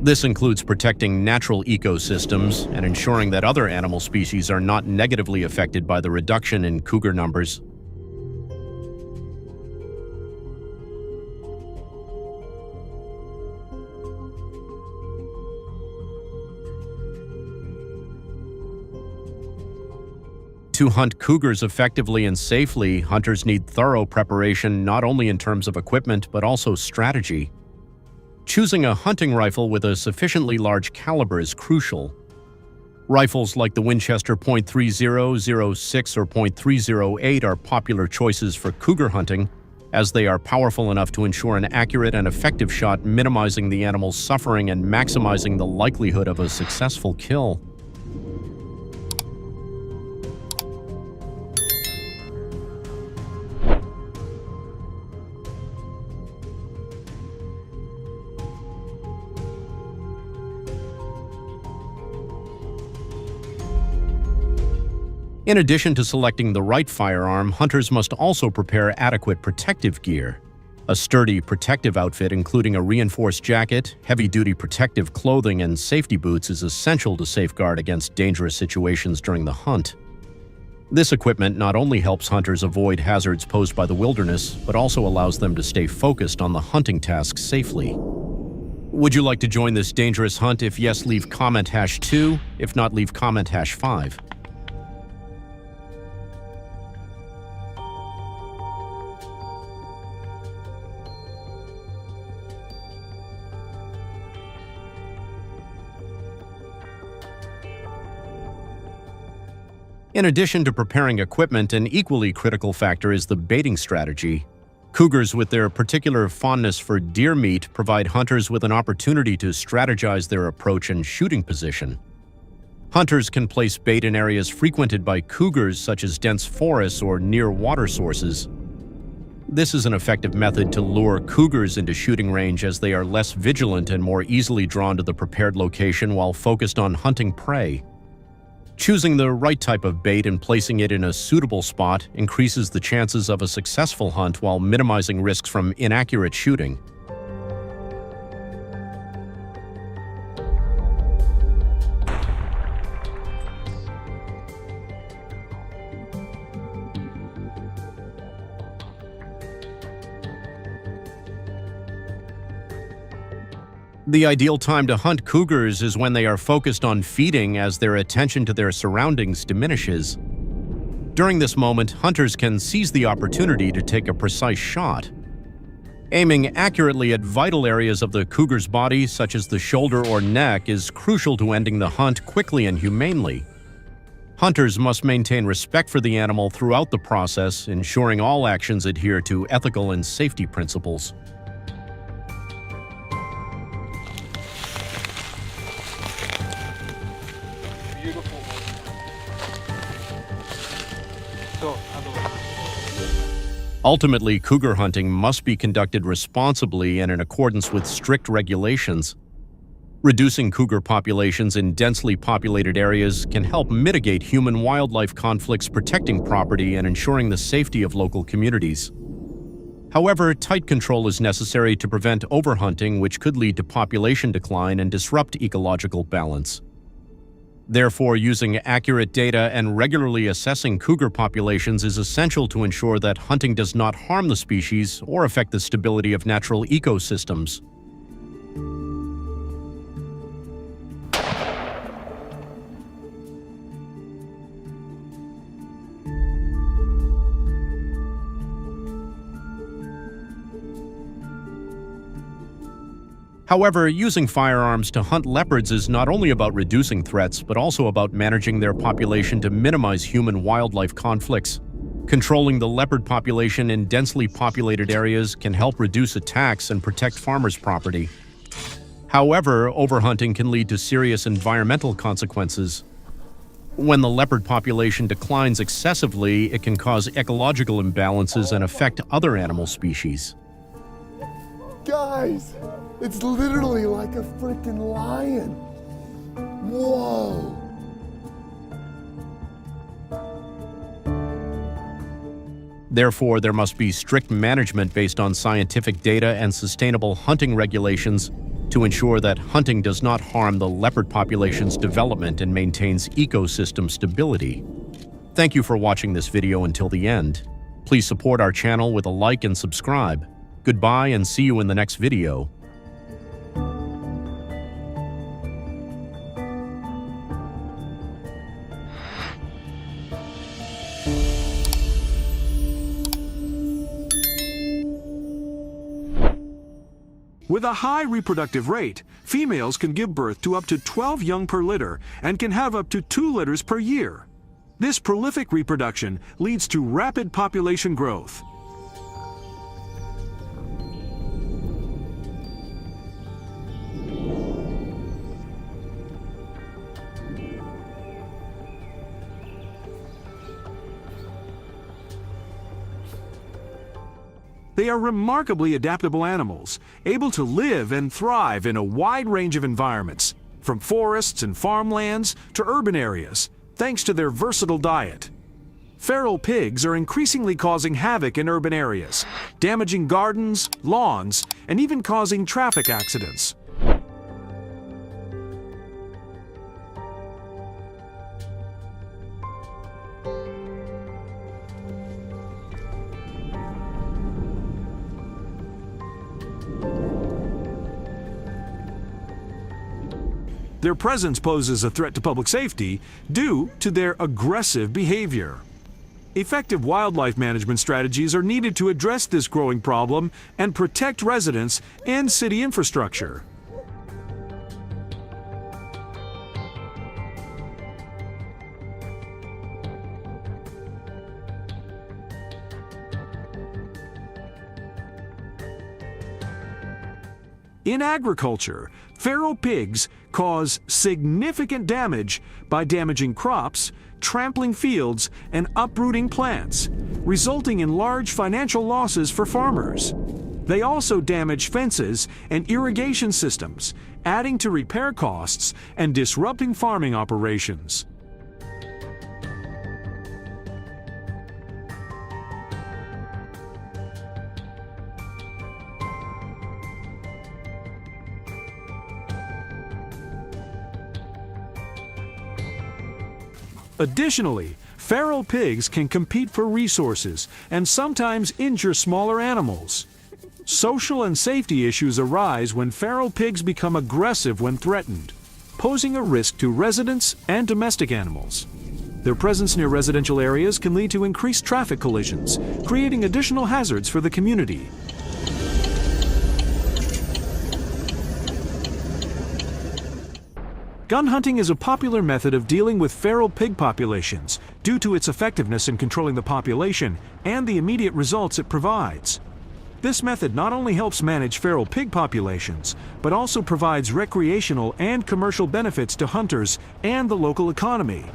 This includes protecting natural ecosystems and ensuring that other animal species are not negatively affected by the reduction in cougar numbers. To hunt cougars effectively and safely, hunters need thorough preparation not only in terms of equipment but also strategy. Choosing a hunting rifle with a sufficiently large caliber is crucial. Rifles like the Winchester .30, .06, or .308 are popular choices for cougar hunting, as they are powerful enough to ensure an accurate and effective shot, minimizing the animal's suffering and maximizing the likelihood of a successful kill. In addition to selecting the right firearm, hunters must also prepare adequate protective gear. A sturdy protective outfit, including a reinforced jacket, heavy-duty protective clothing, and safety boots, is essential to safeguard against dangerous situations during the hunt. This equipment not only helps hunters avoid hazards posed by the wilderness, but also allows them to stay focused on the hunting task safely. Would you like to join this dangerous hunt? If yes, leave comment #2. If not, leave comment #5. In addition to preparing equipment, an equally critical factor is the baiting strategy. Cougars, with their particular fondness for deer meat, provide hunters with an opportunity to strategize their approach and shooting position. Hunters can place bait in areas frequented by cougars such as dense forests or near water sources. This is an effective method to lure cougars into shooting range as they are less vigilant and more easily drawn to the prepared location while focused on hunting prey. Choosing the right type of bait and placing it in a suitable spot increases the chances of a successful hunt while minimizing risks from inaccurate shooting. The ideal time to hunt cougars is when they are focused on feeding as their attention to their surroundings diminishes. During this moment, hunters can seize the opportunity to take a precise shot. Aiming accurately at vital areas of the cougar's body, such as the shoulder or neck, is crucial to ending the hunt quickly and humanely. Hunters must maintain respect for the animal throughout the process, ensuring all actions adhere to ethical and safety principles. Beautiful. So, Ultimately, cougar hunting must be conducted responsibly and in accordance with strict regulations. Reducing cougar populations in densely populated areas can help mitigate human-wildlife conflicts, protecting property and ensuring the safety of local communities. However, tight control is necessary to prevent overhunting, which could lead to population decline and disrupt ecological balance. Therefore, using accurate data and regularly assessing cougar populations is essential to ensure that hunting does not harm the species or affect the stability of natural ecosystems. However, using firearms to hunt leopards is not only about reducing threats, but also about managing their population to minimize human-wildlife conflicts. Controlling the leopard population in densely populated areas can help reduce attacks and protect farmers' property. However, overhunting can lead to serious environmental consequences. When the leopard population declines excessively, it can cause ecological imbalances and affect other animal species. Guys, it's literally like a freaking lion. Whoa. Therefore, there must be strict management based on scientific data and sustainable hunting regulations to ensure that hunting does not harm the leopard population's development and maintains ecosystem stability. Thank you for watching this video until the end. Please support our channel with a like and subscribe. Goodbye and see you in the next video. With a high reproductive rate, females can give birth to up to 12 young per litter and can have up to 2 litters per year. This prolific reproduction leads to rapid population growth. They are remarkably adaptable animals, able to live and thrive in a wide range of environments, from forests and farmlands to urban areas, thanks to their versatile diet. Feral pigs are increasingly causing havoc in urban areas, damaging gardens, lawns, and even causing traffic accidents. Their presence poses a threat to public safety due to their aggressive behavior. Effective wildlife management strategies are needed to address this growing problem and protect residents and city infrastructure. In agriculture, feral pigs cause significant damage by damaging crops, trampling fields, and uprooting plants, resulting in large financial losses for farmers. They also damage fences and irrigation systems, adding to repair costs and disrupting farming operations. Additionally, feral pigs can compete for resources and sometimes injure smaller animals. Social and safety issues arise when feral pigs become aggressive when threatened, posing a risk to residents and domestic animals. Their presence near residential areas can lead to increased traffic collisions, creating additional hazards for the community. Gun hunting is a popular method of dealing with feral pig populations due to its effectiveness in controlling the population and the immediate results it provides. This method not only helps manage feral pig populations, but also provides recreational and commercial benefits to hunters and the local economy.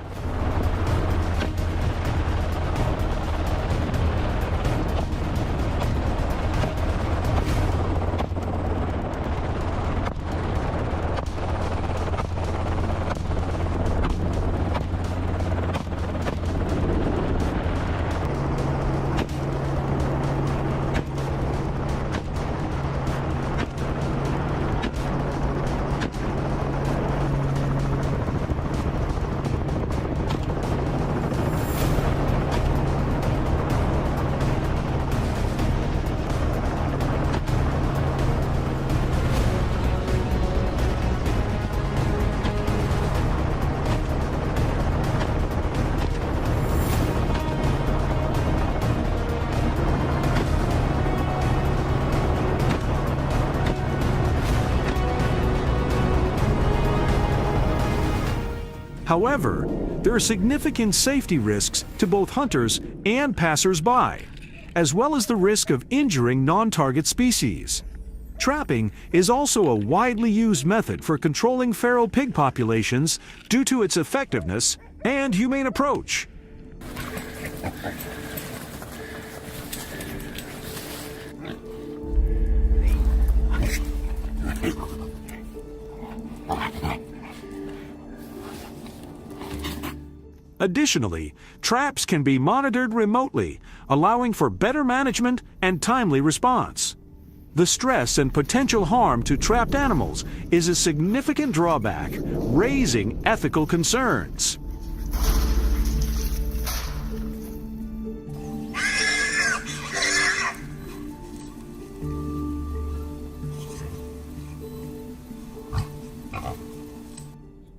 However, there are significant safety risks to both hunters and passers-by, as well as the risk of injuring non-target species. Trapping is also a widely used method for controlling feral pig populations due to its effectiveness and humane approach. Additionally, traps can be monitored remotely, allowing for better management and timely response. The stress and potential harm to trapped animals is a significant drawback, raising ethical concerns.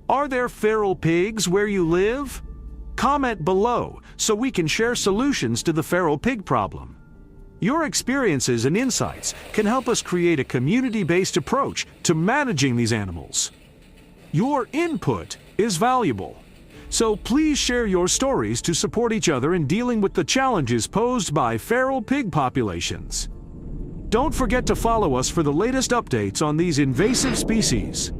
Are there feral pigs where you live? Comment below so we can share solutions to the feral pig problem. Your experiences and insights can help us create a community-based approach to managing these animals. Your input is valuable, so please share your stories to support each other in dealing with the challenges posed by feral pig populations. Don't forget to follow us for the latest updates on these invasive species.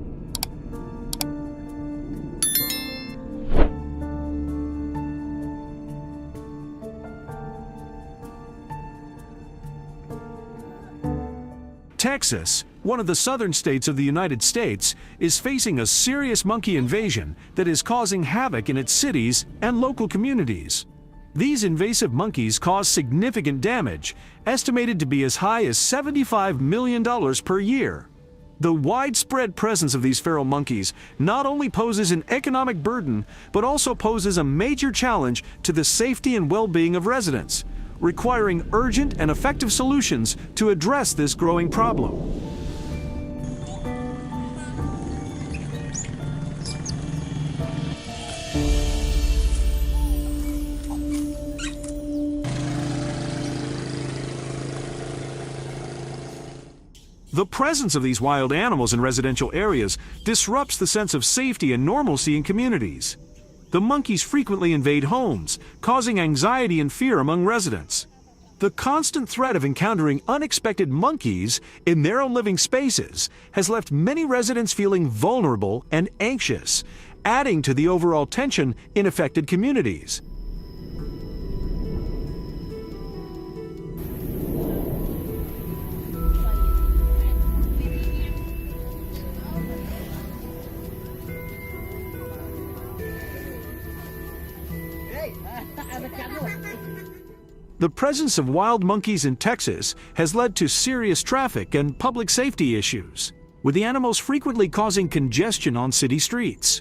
Texas, one of the southern states of the United States, is facing a serious monkey invasion that is causing havoc in its cities and local communities. These invasive monkeys cause significant damage, estimated to be as high as $75 million per year. The widespread presence of these feral monkeys not only poses an economic burden, but also poses a major challenge to the safety and well-being of residents, requiring urgent and effective solutions to address this growing problem. The presence of these wild animals in residential areas disrupts the sense of safety and normalcy in communities. The monkeys frequently invade homes, causing anxiety and fear among residents. The constant threat of encountering unexpected monkeys in their own living spaces has left many residents feeling vulnerable and anxious, adding to the overall tension in affected communities. The presence of wild monkeys in Texas has led to serious traffic and public safety issues, with the animals frequently causing congestion on city streets.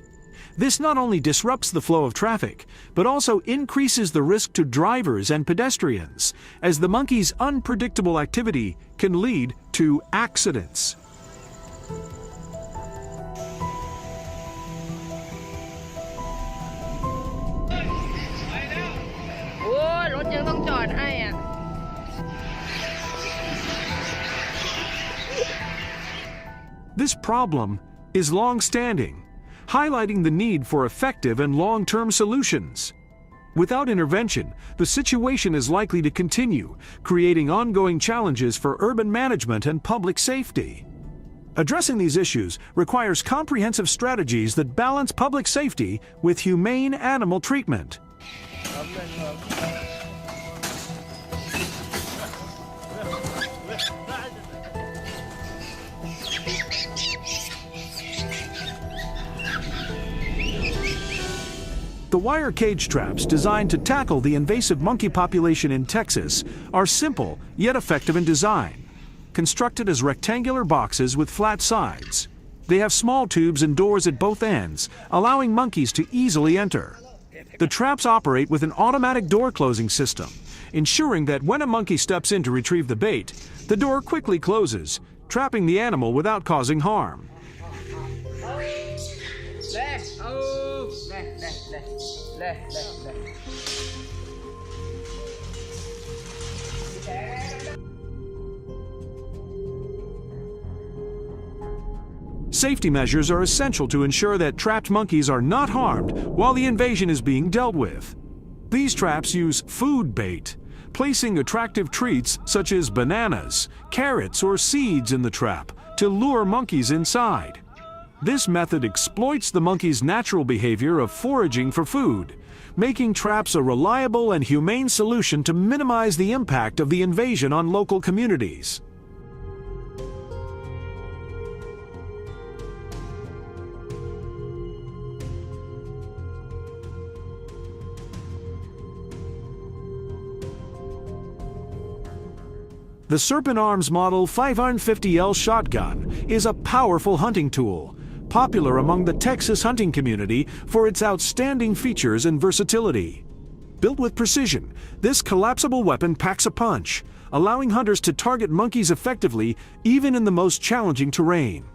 This not only disrupts the flow of traffic, but also increases the risk to drivers and pedestrians, as the monkeys' unpredictable activity can lead to accidents. This problem is long-standing, highlighting the need for effective and long-term solutions. Without intervention, the situation is likely to continue, creating ongoing challenges for urban management and public safety. Addressing these issues requires comprehensive strategies that balance public safety with humane animal treatment. The wire cage traps designed to tackle the invasive monkey population in Texas are simple yet effective in design. Constructed as rectangular boxes with flat sides, they have small tubes and doors at both ends, allowing monkeys to easily enter. The traps operate with an automatic door closing system, ensuring that when a monkey steps in to retrieve the bait, the door quickly closes, trapping the animal without causing harm. Safety measures are essential to ensure that trapped monkeys are not harmed while the invasion is being dealt with. These traps use food bait, placing attractive treats such as bananas, carrots, or seeds in the trap to lure monkeys inside. This method exploits the monkey's natural behavior of foraging for food, making traps a reliable and humane solution to minimize the impact of the invasion on local communities. The Serpent Arms Model 550L shotgun is a powerful hunting tool, popular among the Texas hunting community for its outstanding features and versatility. Built with precision, this collapsible weapon packs a punch, allowing hunters to target monkeys effectively even in the most challenging terrain.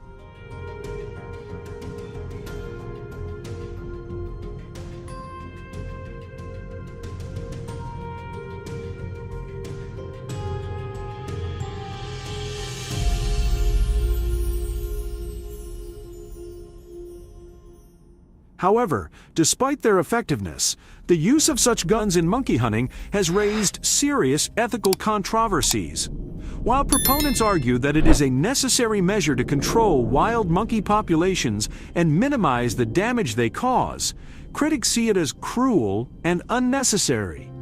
However, despite their effectiveness, the use of such guns in monkey hunting has raised serious ethical controversies. While proponents argue that it is a necessary measure to control wild monkey populations and minimize the damage they cause, critics see it as cruel and unnecessary.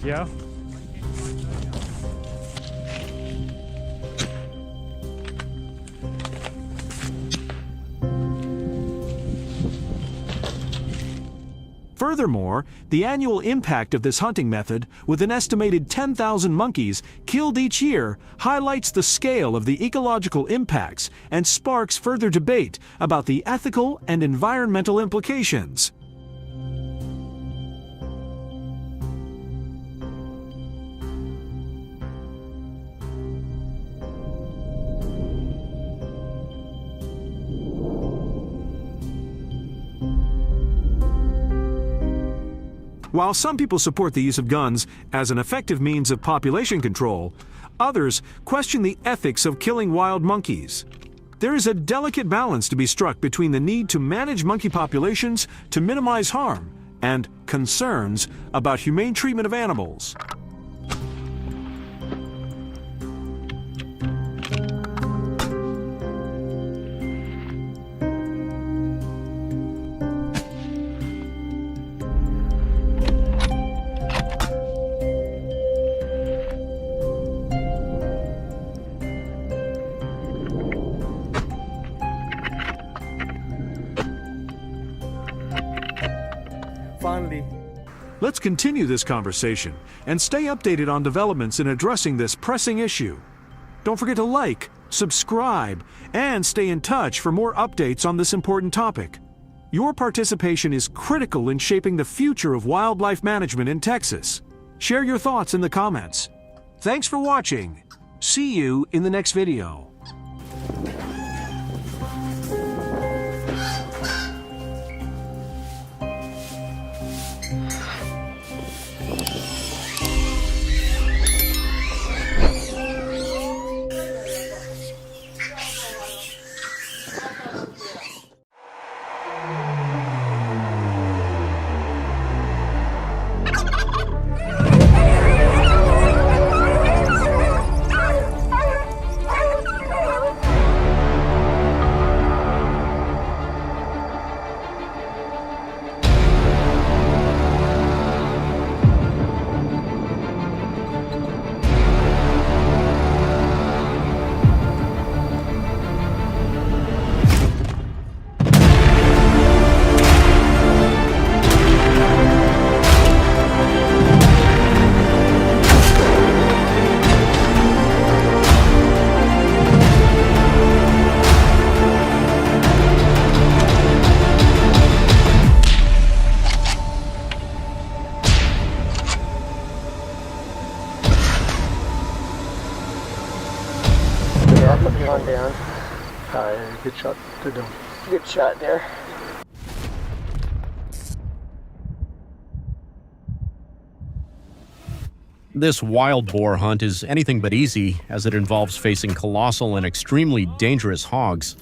Yeah. Furthermore, the annual impact of this hunting method, with an estimated 10,000 monkeys killed each year, highlights the scale of the ecological impacts and sparks further debate about the ethical and environmental implications. While some people support the use of guns as an effective means of population control, others question the ethics of killing wild monkeys. There is a delicate balance to be struck between the need to manage monkey populations to minimize harm and concerns about humane treatment of animals. Finally. Let's continue this conversation and stay updated on developments in addressing this pressing issue. Don't forget to like, subscribe, and stay in touch for more updates on this important topic. Your participation is critical in shaping the future of wildlife management in Texas. Share your thoughts in the comments. Thanks for watching. See you in the next video. On down. Good shot. Good down. Good shot there. This wild boar hunt is anything but easy, as it involves facing colossal and extremely dangerous hogs.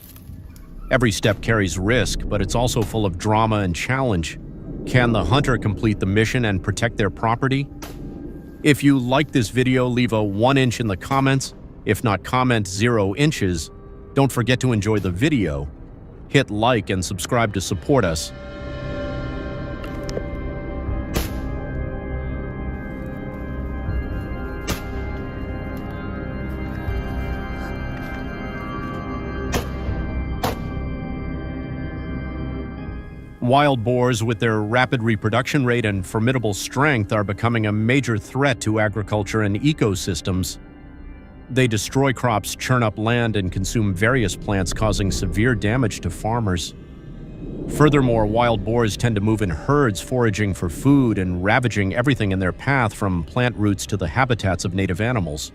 Every step carries risk, but it's also full of drama and challenge. Can the hunter complete the mission and protect their property? If you like this video, leave a 1 inch in the comments. If not, comment 0 inches. Don't forget to enjoy the video. Hit like and subscribe to support us. Wild boars, with their rapid reproduction rate and formidable strength, are becoming a major threat to agriculture and ecosystems. They destroy crops, churn up land, and consume various plants, causing severe damage to farmers. Furthermore, wild boars tend to move in herds, foraging for food and ravaging everything in their path, from plant roots to the habitats of native animals.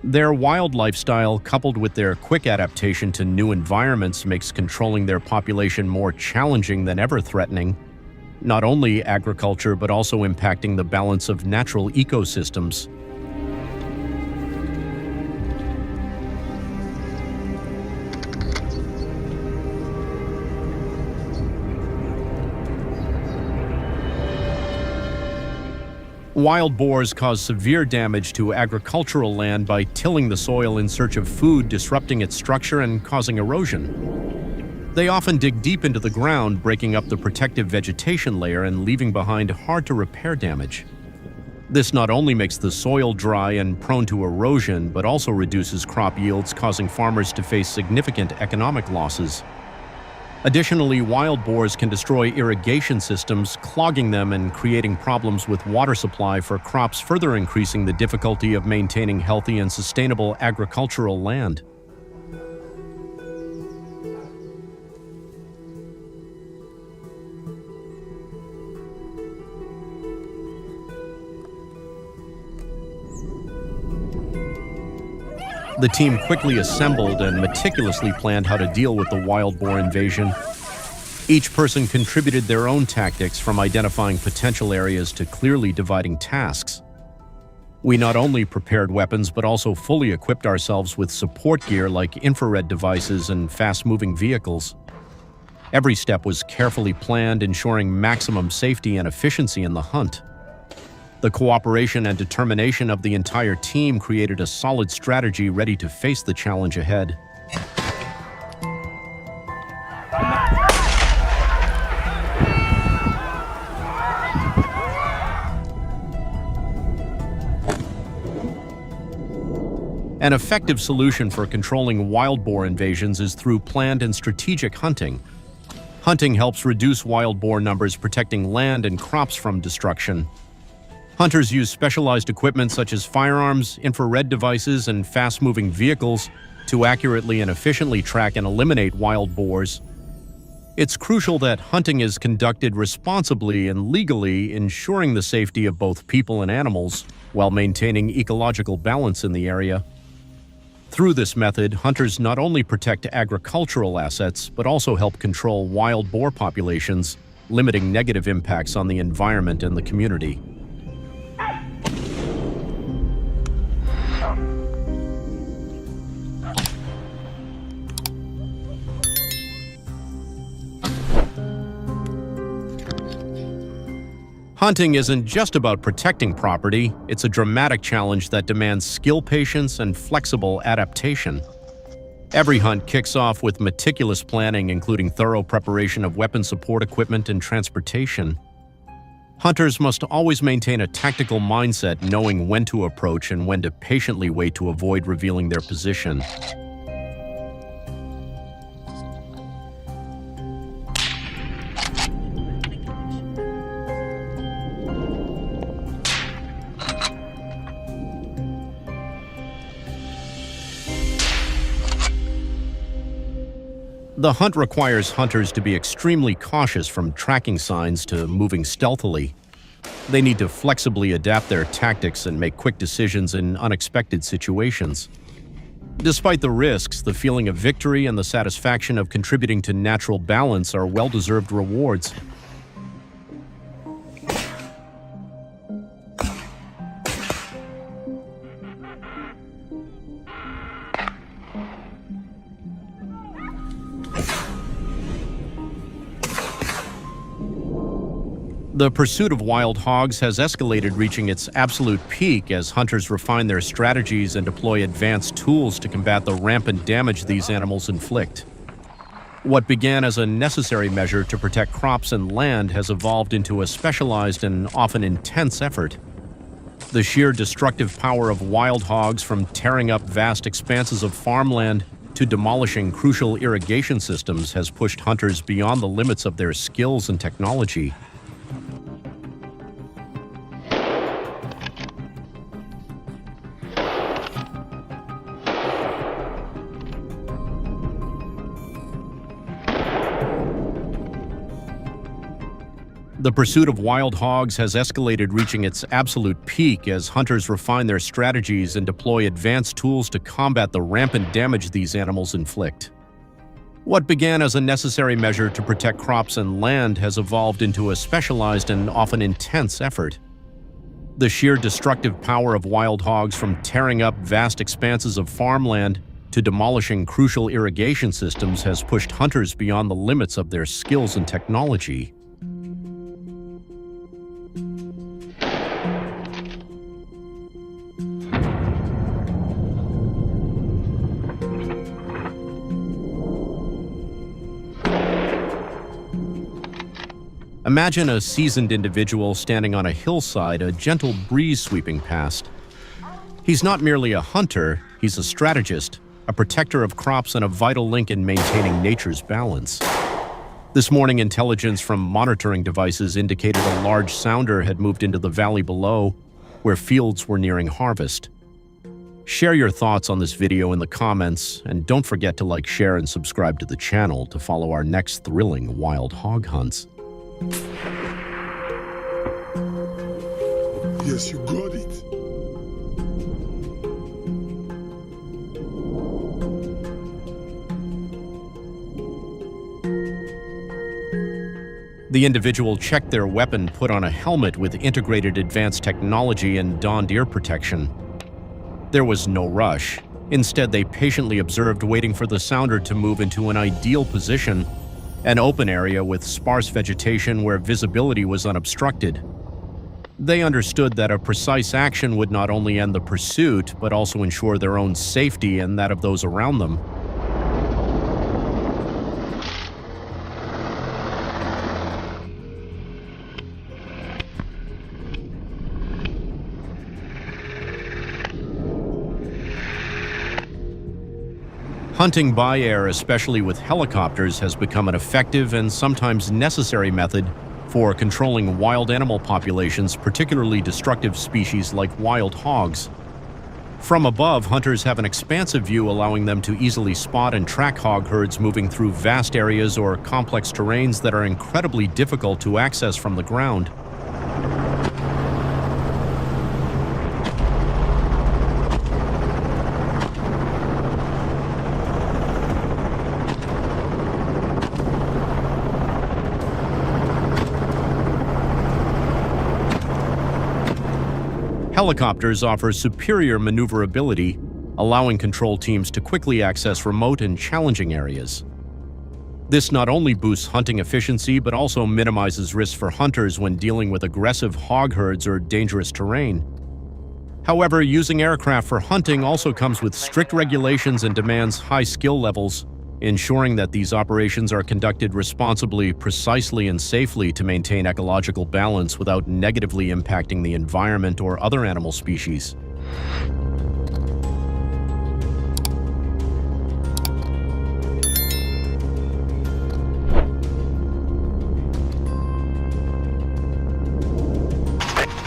Their wild lifestyle, coupled with their quick adaptation to new environments, makes controlling their population more challenging than ever threatening not only agriculture but also impacting the balance of natural ecosystems. Wild boars cause severe damage to agricultural land by tilling the soil in search of food, disrupting its structure and causing erosion. They often dig deep into the ground, breaking up the protective vegetation layer and leaving behind hard-to-repair damage. This not only makes the soil dry and prone to erosion, but also reduces crop yields, causing farmers to face significant economic losses. Additionally, wild boars can destroy irrigation systems, clogging them and creating problems with water supply for crops, further increasing the difficulty of maintaining healthy and sustainable agricultural land. The team quickly assembled and meticulously planned how to deal with the wild boar invasion. Each person contributed their own tactics, from identifying potential areas to clearly dividing tasks. We not only prepared weapons but also fully equipped ourselves with support gear like infrared devices and fast-moving vehicles. Every step was carefully planned, ensuring maximum safety and efficiency in the hunt. The cooperation and determination of the entire team created a solid strategy ready to face the challenge ahead. An effective solution for controlling wild boar invasions is through planned and strategic hunting. Hunting helps reduce wild boar numbers, protecting land and crops from destruction. Hunters use specialized equipment such as firearms, infrared devices, and fast-moving vehicles to accurately and efficiently track and eliminate wild boars. It's crucial that hunting is conducted responsibly and legally, ensuring the safety of both people and animals while maintaining ecological balance in the area. Through this method, hunters not only protect agricultural assets but also help control wild boar populations, limiting negative impacts on the environment and the community. Hunting isn't just about protecting property, it's a dramatic challenge that demands skill, patience, and flexible adaptation. Every hunt kicks off with meticulous planning, including thorough preparation of weapon support equipment and transportation. Hunters must always maintain a tactical mindset, knowing when to approach and when to patiently wait to avoid revealing their position. The hunt requires hunters to be extremely cautious, from tracking signs to moving stealthily. They need to flexibly adapt their tactics and make quick decisions in unexpected situations. Despite the risks, the feeling of victory and the satisfaction of contributing to natural balance are well-deserved rewards. The pursuit of wild hogs has escalated, reaching its absolute peak as hunters refine their strategies and deploy advanced tools to combat the rampant damage these animals inflict. What began as a necessary measure to protect crops and land has evolved into a specialized and often intense effort. The sheer destructive power of wild hogs, from tearing up vast expanses of farmland to demolishing crucial irrigation systems, has pushed hunters beyond the limits of their skills and technology. The pursuit of wild hogs has escalated, reaching its absolute peak as hunters refine their strategies and deploy advanced tools to combat the rampant damage these animals inflict. What began as a necessary measure to protect crops and land has evolved into a specialized and often intense effort. The sheer destructive power of wild hogs, from tearing up vast expanses of farmland to demolishing crucial irrigation systems, has pushed hunters beyond the limits of their skills and technology. Imagine a seasoned individual standing on a hillside, a gentle breeze sweeping past. He's not merely a hunter, he's a strategist, a protector of crops, and a vital link in maintaining nature's balance. This morning, intelligence from monitoring devices indicated a large sounder had moved into the valley below, where fields were nearing harvest. Share your thoughts on this video in the comments, and don't forget to like, share, and subscribe to the channel to follow our next thrilling wild hog hunts. Yes, you got it. The individual checked their weapon, put on a helmet with integrated advanced technology, and donned ear protection. There was no rush. Instead, they patiently observed, waiting for the sounder to move into an ideal position, an open area with sparse vegetation where visibility was unobstructed. They understood that a precise action would not only end the pursuit, but also ensure their own safety and that of those around them. Hunting by air, especially with helicopters, has become an effective and sometimes necessary method for controlling wild animal populations, particularly destructive species like wild hogs. From above, hunters have an expansive view, allowing them to easily spot and track hog herds moving through vast areas or complex terrains that are incredibly difficult to access from the ground. Helicopters offer superior maneuverability, allowing control teams to quickly access remote and challenging areas. This not only boosts hunting efficiency, but also minimizes risks for hunters when dealing with aggressive hog herds or dangerous terrain. However, using aircraft for hunting also comes with strict regulations and demands high skill levels, ensuring that these operations are conducted responsibly, precisely, and safely to maintain ecological balance without negatively impacting the environment or other animal species.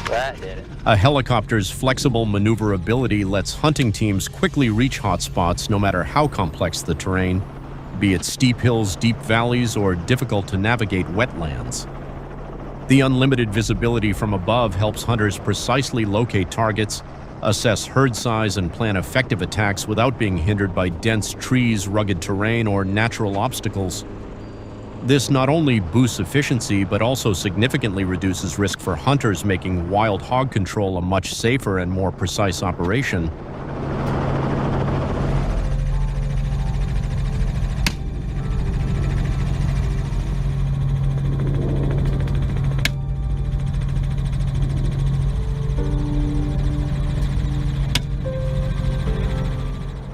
That did it. A helicopter's flexible maneuverability lets hunting teams quickly reach hotspots no matter how complex the terrain, be it steep hills, deep valleys, or difficult to navigate wetlands. The unlimited visibility from above helps hunters precisely locate targets, assess herd size, and plan effective attacks without being hindered by dense trees, rugged terrain, or natural obstacles. This not only boosts efficiency, but also significantly reduces risk for hunters, making wild hog control a much safer and more precise operation.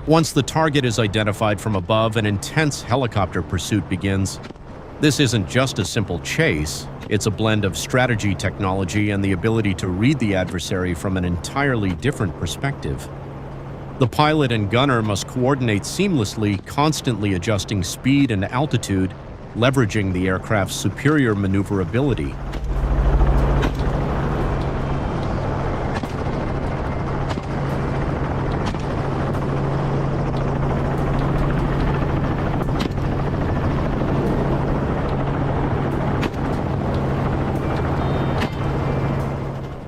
Once the target is identified from above, an intense helicopter pursuit begins. This isn't just a simple chase, it's a blend of strategy, technology, and the ability to read the adversary from an entirely different perspective. The pilot and gunner must coordinate seamlessly, constantly adjusting speed and altitude, leveraging the aircraft's superior maneuverability.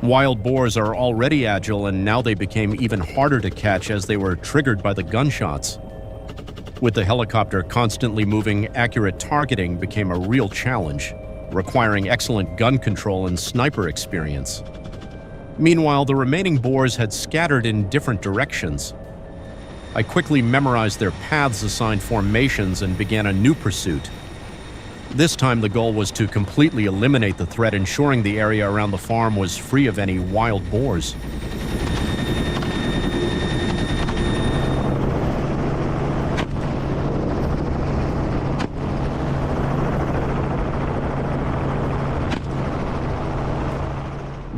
Wild boars are already agile, and now they became even harder to catch as they were triggered by the gunshots. With the helicopter constantly moving, accurate targeting became a real challenge, requiring excellent gun control and sniper experience. Meanwhile, the remaining boars had scattered in different directions. I quickly memorized their paths, assigned formations, and began a new pursuit. This time the goal was to completely eliminate the threat, ensuring the area around the farm was free of any wild boars.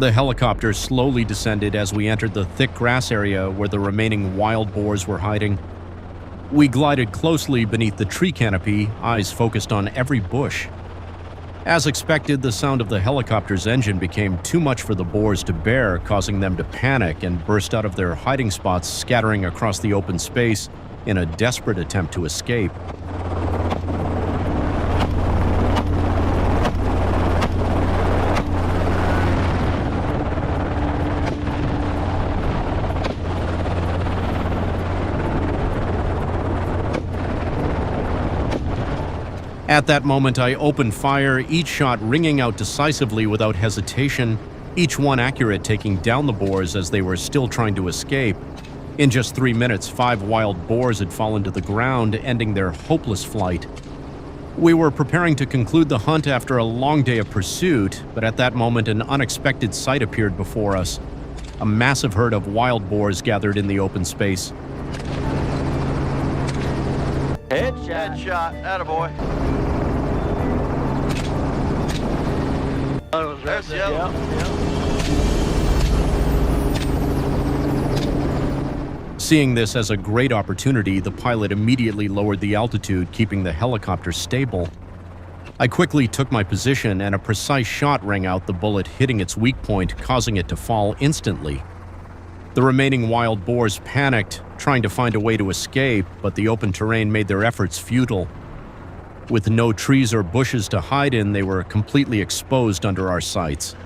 The helicopter slowly descended as we entered the thick grass area where the remaining wild boars were hiding. We glided closely beneath the tree canopy, eyes focused on every bush. As expected, the sound of the helicopter's engine became too much for the boars to bear, causing them to panic and burst out of their hiding spots, scattering across the open space in a desperate attempt to escape. At that moment, I opened fire, each shot ringing out decisively without hesitation, each one accurate, taking down the boars as they were still trying to escape. In just 3 minutes, 5 wild boars had fallen to the ground, ending their hopeless flight. We were preparing to conclude the hunt after a long day of pursuit, but at that moment an unexpected sight appeared before us. A massive herd of wild boars gathered in the open space. Headshot, attaboy. There's the other one. Seeing this as a great opportunity, the pilot immediately lowered the altitude, keeping the helicopter stable. I quickly took my position, and a precise shot rang out, the bullet hitting its weak point, causing it to fall instantly. The remaining wild boars panicked, trying to find a way to escape, but the open terrain made their efforts futile. With no trees or bushes to hide in, they were completely exposed under our sights.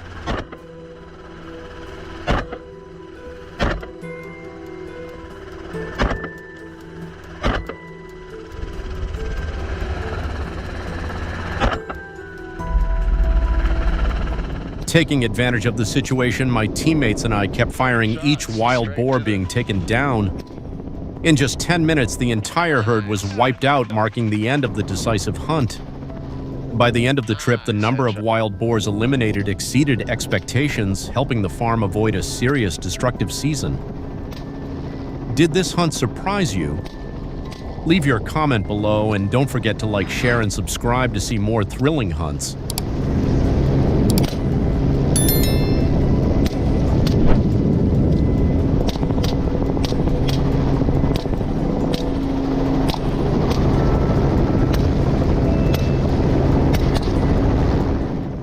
Taking advantage of the situation, my teammates and I kept firing each wild boar being taken down. In just 10 minutes, the entire herd was wiped out, marking the end of the decisive hunt. By the end of the trip, the number of wild boars eliminated exceeded expectations, helping the farm avoid a serious destructive season. Did this hunt surprise you? Leave your comment below, and don't forget to like, share, and subscribe to see more thrilling hunts.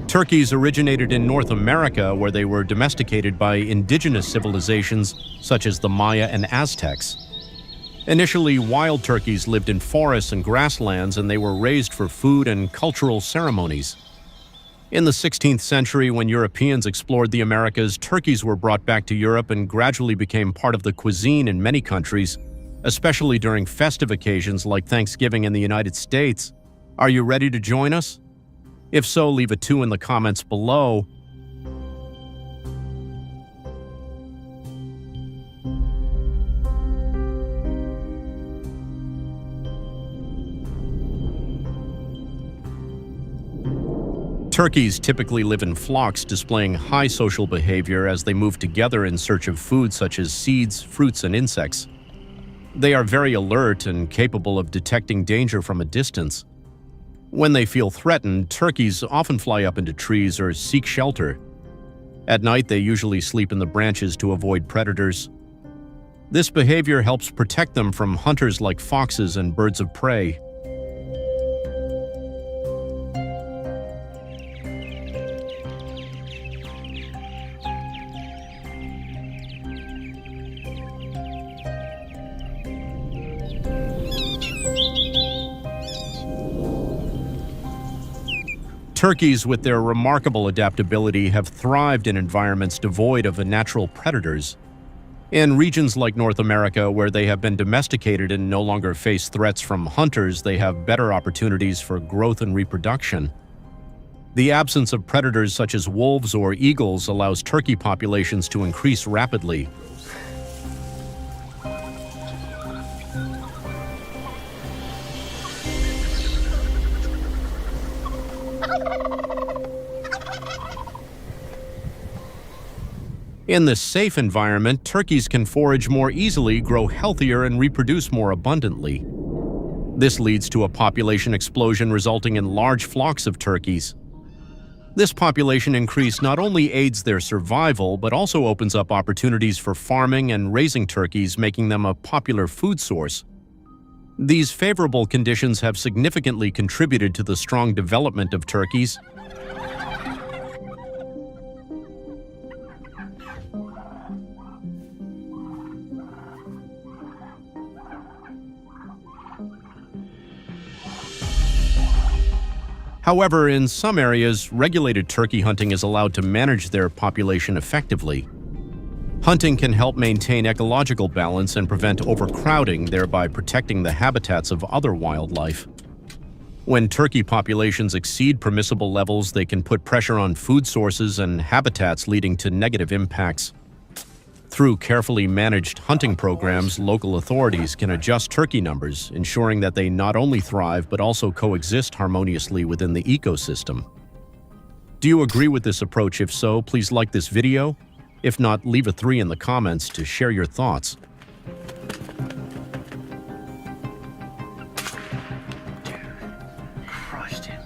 Turkeys originated in North America, where they were domesticated by indigenous civilizations such as the Maya and Aztecs. Initially, wild turkeys lived in forests and grasslands, and they were raised for food and cultural ceremonies. In the 16th century, when Europeans explored the Americas, turkeys were brought back to Europe and gradually became part of the cuisine in many countries, especially during festive occasions like Thanksgiving in the United States. Are you ready to join us? If so, leave a 2 in the comments below. Turkeys typically live in flocks, displaying high social behavior as they move together in search of food such as seeds, fruits, and insects. They are very alert and capable of detecting danger from a distance. When they feel threatened, turkeys often fly up into trees or seek shelter. At night, they usually sleep in the branches to avoid predators. This behavior helps protect them from hunters like foxes and birds of prey. Turkeys, with their remarkable adaptability, have thrived in environments devoid of natural predators. In regions like North America, where they have been domesticated and no longer face threats from hunters, they have better opportunities for growth and reproduction. The absence of predators such as wolves or eagles allows turkey populations to increase rapidly. In this safe environment, turkeys can forage more easily, grow healthier, and reproduce more abundantly. This leads to a population explosion, resulting in large flocks of turkeys. This population increase not only aids their survival, but also opens up opportunities for farming and raising turkeys, making them a popular food source. These favorable conditions have significantly contributed to the strong development of turkeys. However, in some areas, regulated turkey hunting is allowed to manage their population effectively. Hunting can help maintain ecological balance and prevent overcrowding, thereby protecting the habitats of other wildlife. When turkey populations exceed permissible levels, they can put pressure on food sources and habitats, leading to negative impacts. Through carefully managed hunting programs, local authorities can adjust turkey numbers, ensuring that they not only thrive but also coexist harmoniously within the ecosystem. Do you agree with this approach? If so, please like this video. If not, leave a 3 in the comments to share your thoughts. Crushed him.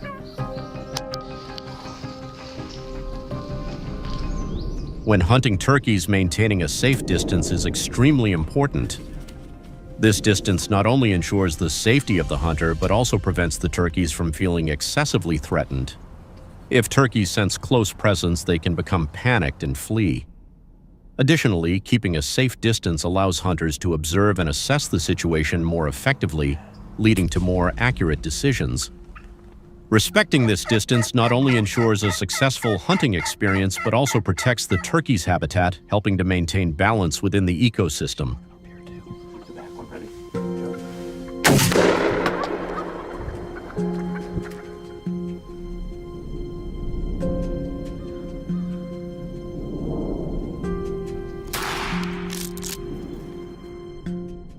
When hunting turkeys, maintaining a safe distance is extremely important. This distance not only ensures the safety of the hunter, but also prevents the turkeys from feeling excessively threatened. If turkeys sense close presence, they can become panicked and flee. Additionally, keeping a safe distance allows hunters to observe and assess the situation more effectively, leading to more accurate decisions. Respecting this distance not only ensures a successful hunting experience, but also protects the turkey's habitat, helping to maintain balance within the ecosystem.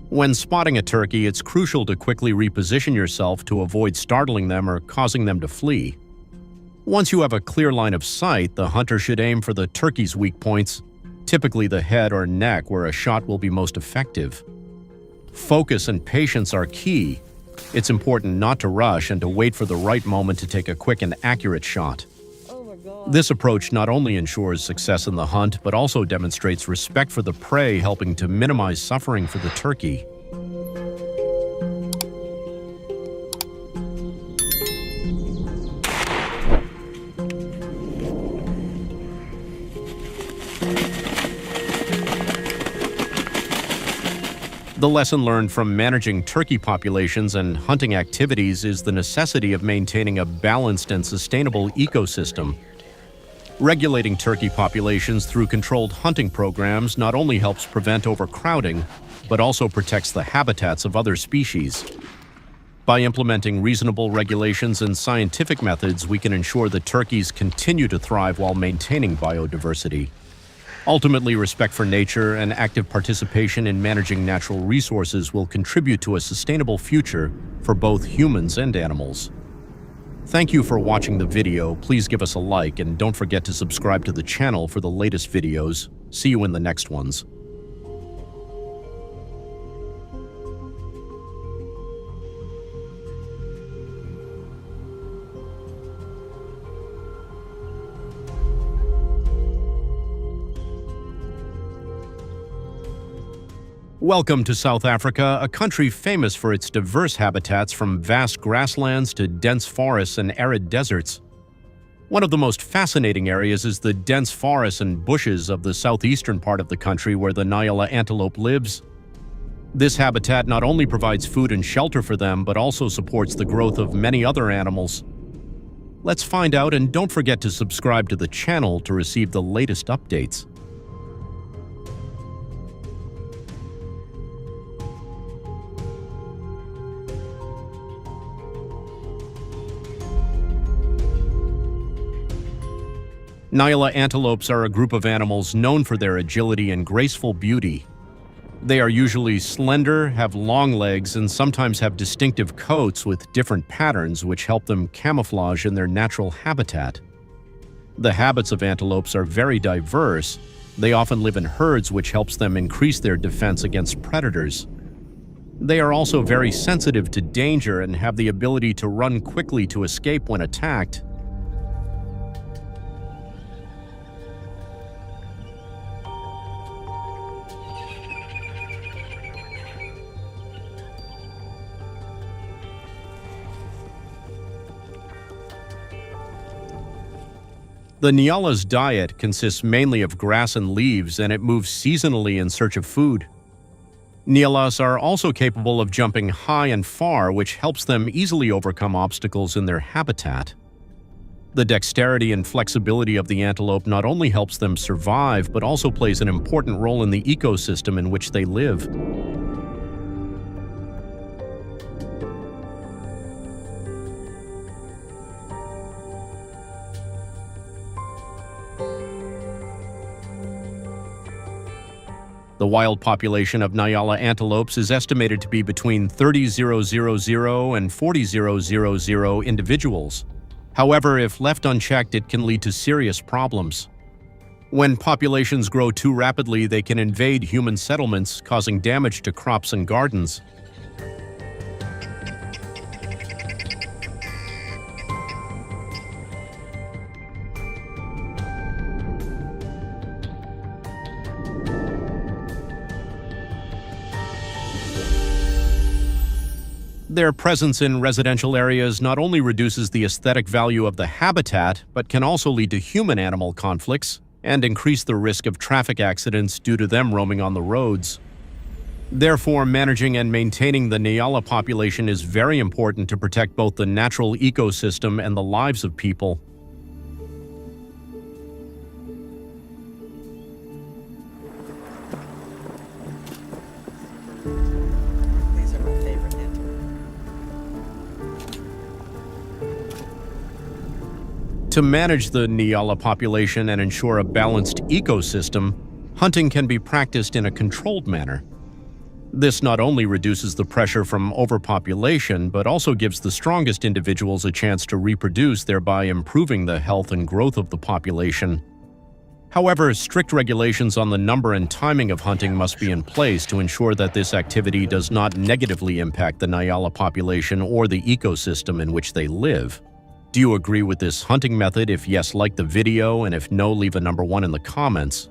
When spotting a turkey, it's crucial to quickly reposition yourself to avoid startling them or causing them to flee. Once you have a clear line of sight, the hunter should aim for the turkey's weak points, typically the head or neck, where a shot will be most effective. Focus and patience are key. It's important not to rush and to wait for the right moment to take a quick and accurate shot. This approach not only ensures success in the hunt, but also demonstrates respect for the prey, helping to minimize suffering for the turkey. The lesson learned from managing turkey populations and hunting activities is the necessity of maintaining a balanced and sustainable ecosystem. Regulating turkey populations through controlled hunting programs not only helps prevent overcrowding, but also protects the habitats of other species. By implementing reasonable regulations and scientific methods, we can ensure that turkeys continue to thrive while maintaining biodiversity. Ultimately, respect for nature and active participation in managing natural resources will contribute to a sustainable future for both humans and animals. Thank you for watching the video. Please give us a like and don't forget to subscribe to the channel for the latest videos. See you in the next ones. Welcome to South Africa, a country famous for its diverse habitats from vast grasslands to dense forests and arid deserts. One of the most fascinating areas is the dense forests and bushes of the southeastern part of the country where the Nyala antelope lives. This habitat not only provides food and shelter for them, but also supports the growth of many other animals. Let's find out, and don't forget to subscribe to the channel to receive the latest updates. Nyala antelopes are a group of animals known for their agility and graceful beauty. They are usually slender, have long legs, and sometimes have distinctive coats with different patterns which help them camouflage in their natural habitat. The habits of antelopes are very diverse. They often live in herds, which helps them increase their defense against predators. They are also very sensitive to danger and have the ability to run quickly to escape when attacked. The Nyala's diet consists mainly of grass and leaves, and it moves seasonally in search of food. Nyalas are also capable of jumping high and far, which helps them easily overcome obstacles in their habitat. The dexterity and flexibility of the antelope not only helps them survive, but also plays an important role in the ecosystem in which they live. The wild population of Nyala antelopes is estimated to be between 30,000 and 40,000 individuals. However, if left unchecked, it can lead to serious problems. When populations grow too rapidly, they can invade human settlements, causing damage to crops and gardens. Their presence in residential areas not only reduces the aesthetic value of the habitat, but can also lead to human-animal conflicts and increase the risk of traffic accidents due to them roaming on the roads. Therefore, managing and maintaining the Nyala population is very important to protect both the natural ecosystem and the lives of people. These are my favorite antelope. To manage the Nyala population and ensure a balanced ecosystem, hunting can be practiced in a controlled manner. This not only reduces the pressure from overpopulation, but also gives the strongest individuals a chance to reproduce, thereby improving the health and growth of the population. However, strict regulations on the number and timing of hunting must be in place to ensure that this activity does not negatively impact the Nyala population or the ecosystem in which they live. Do you agree with this hunting method? If yes, like the video, and if no, leave a number 1 in the comments.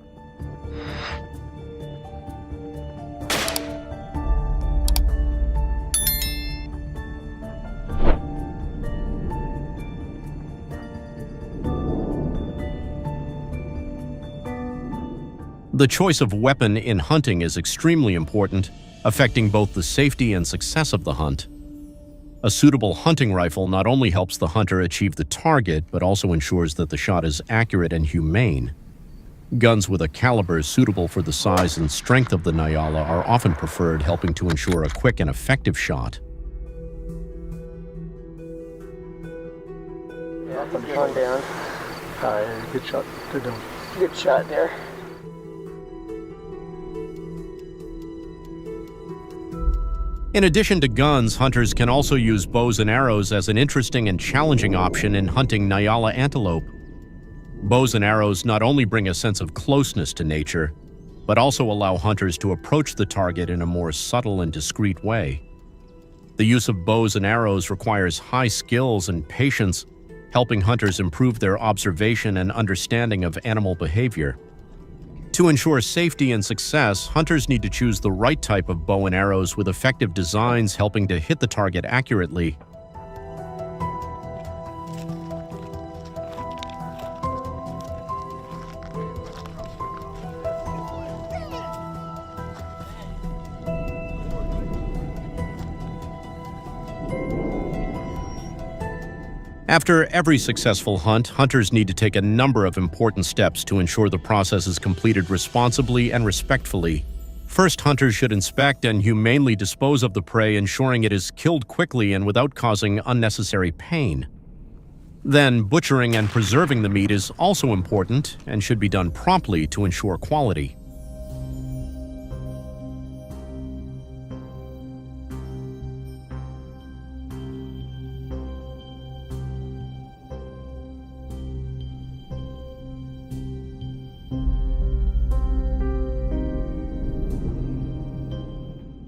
The choice of weapon in hunting is extremely important, affecting both the safety and success of the hunt. A suitable hunting rifle not only helps the hunter achieve the target, but also ensures that the shot is accurate and humane. Guns with a caliber suitable for the size and strength of the Nyala are often preferred, helping to ensure a quick and effective shot. Yeah, put the gun down. Good shot. Good down. Good shot there. In addition to guns, hunters can also use bows and arrows as an interesting and challenging option in hunting Nyala antelope. Bows and arrows not only bring a sense of closeness to nature, but also allow hunters to approach the target in a more subtle and discreet way. The use of bows and arrows requires high skills and patience, helping hunters improve their observation and understanding of animal behavior. To ensure safety and success, hunters need to choose the right type of bow and arrows with effective designs helping to hit the target accurately. After every successful hunt, hunters need to take a number of important steps to ensure the process is completed responsibly and respectfully. First, hunters should inspect and humanely dispose of the prey, ensuring it is killed quickly and without causing unnecessary pain. Then, butchering and preserving the meat is also important and should be done promptly to ensure quality.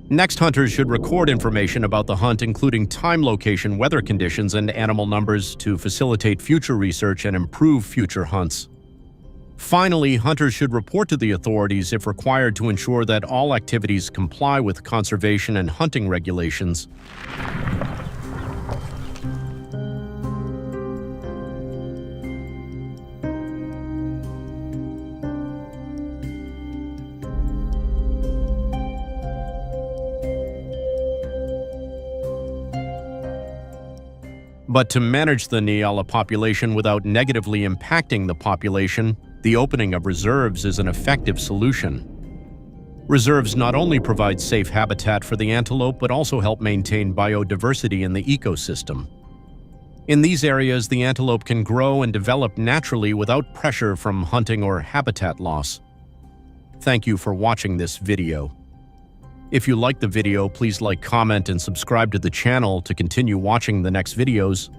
Next, hunters should record information about the hunt, including time, location, weather conditions, and animal numbers to facilitate future research and improve future hunts. Finally, hunters should report to the authorities if required to ensure that all activities comply with conservation and hunting regulations. But to manage the Nyala population without negatively impacting the population, the opening of reserves is an effective solution. Reserves not only provide safe habitat for the antelope, but also help maintain biodiversity in the ecosystem. In these areas, the antelope can grow and develop naturally without pressure from hunting or habitat loss. Thank you for watching this video. If you liked the video, please like, comment, and subscribe to the channel to continue watching the next videos.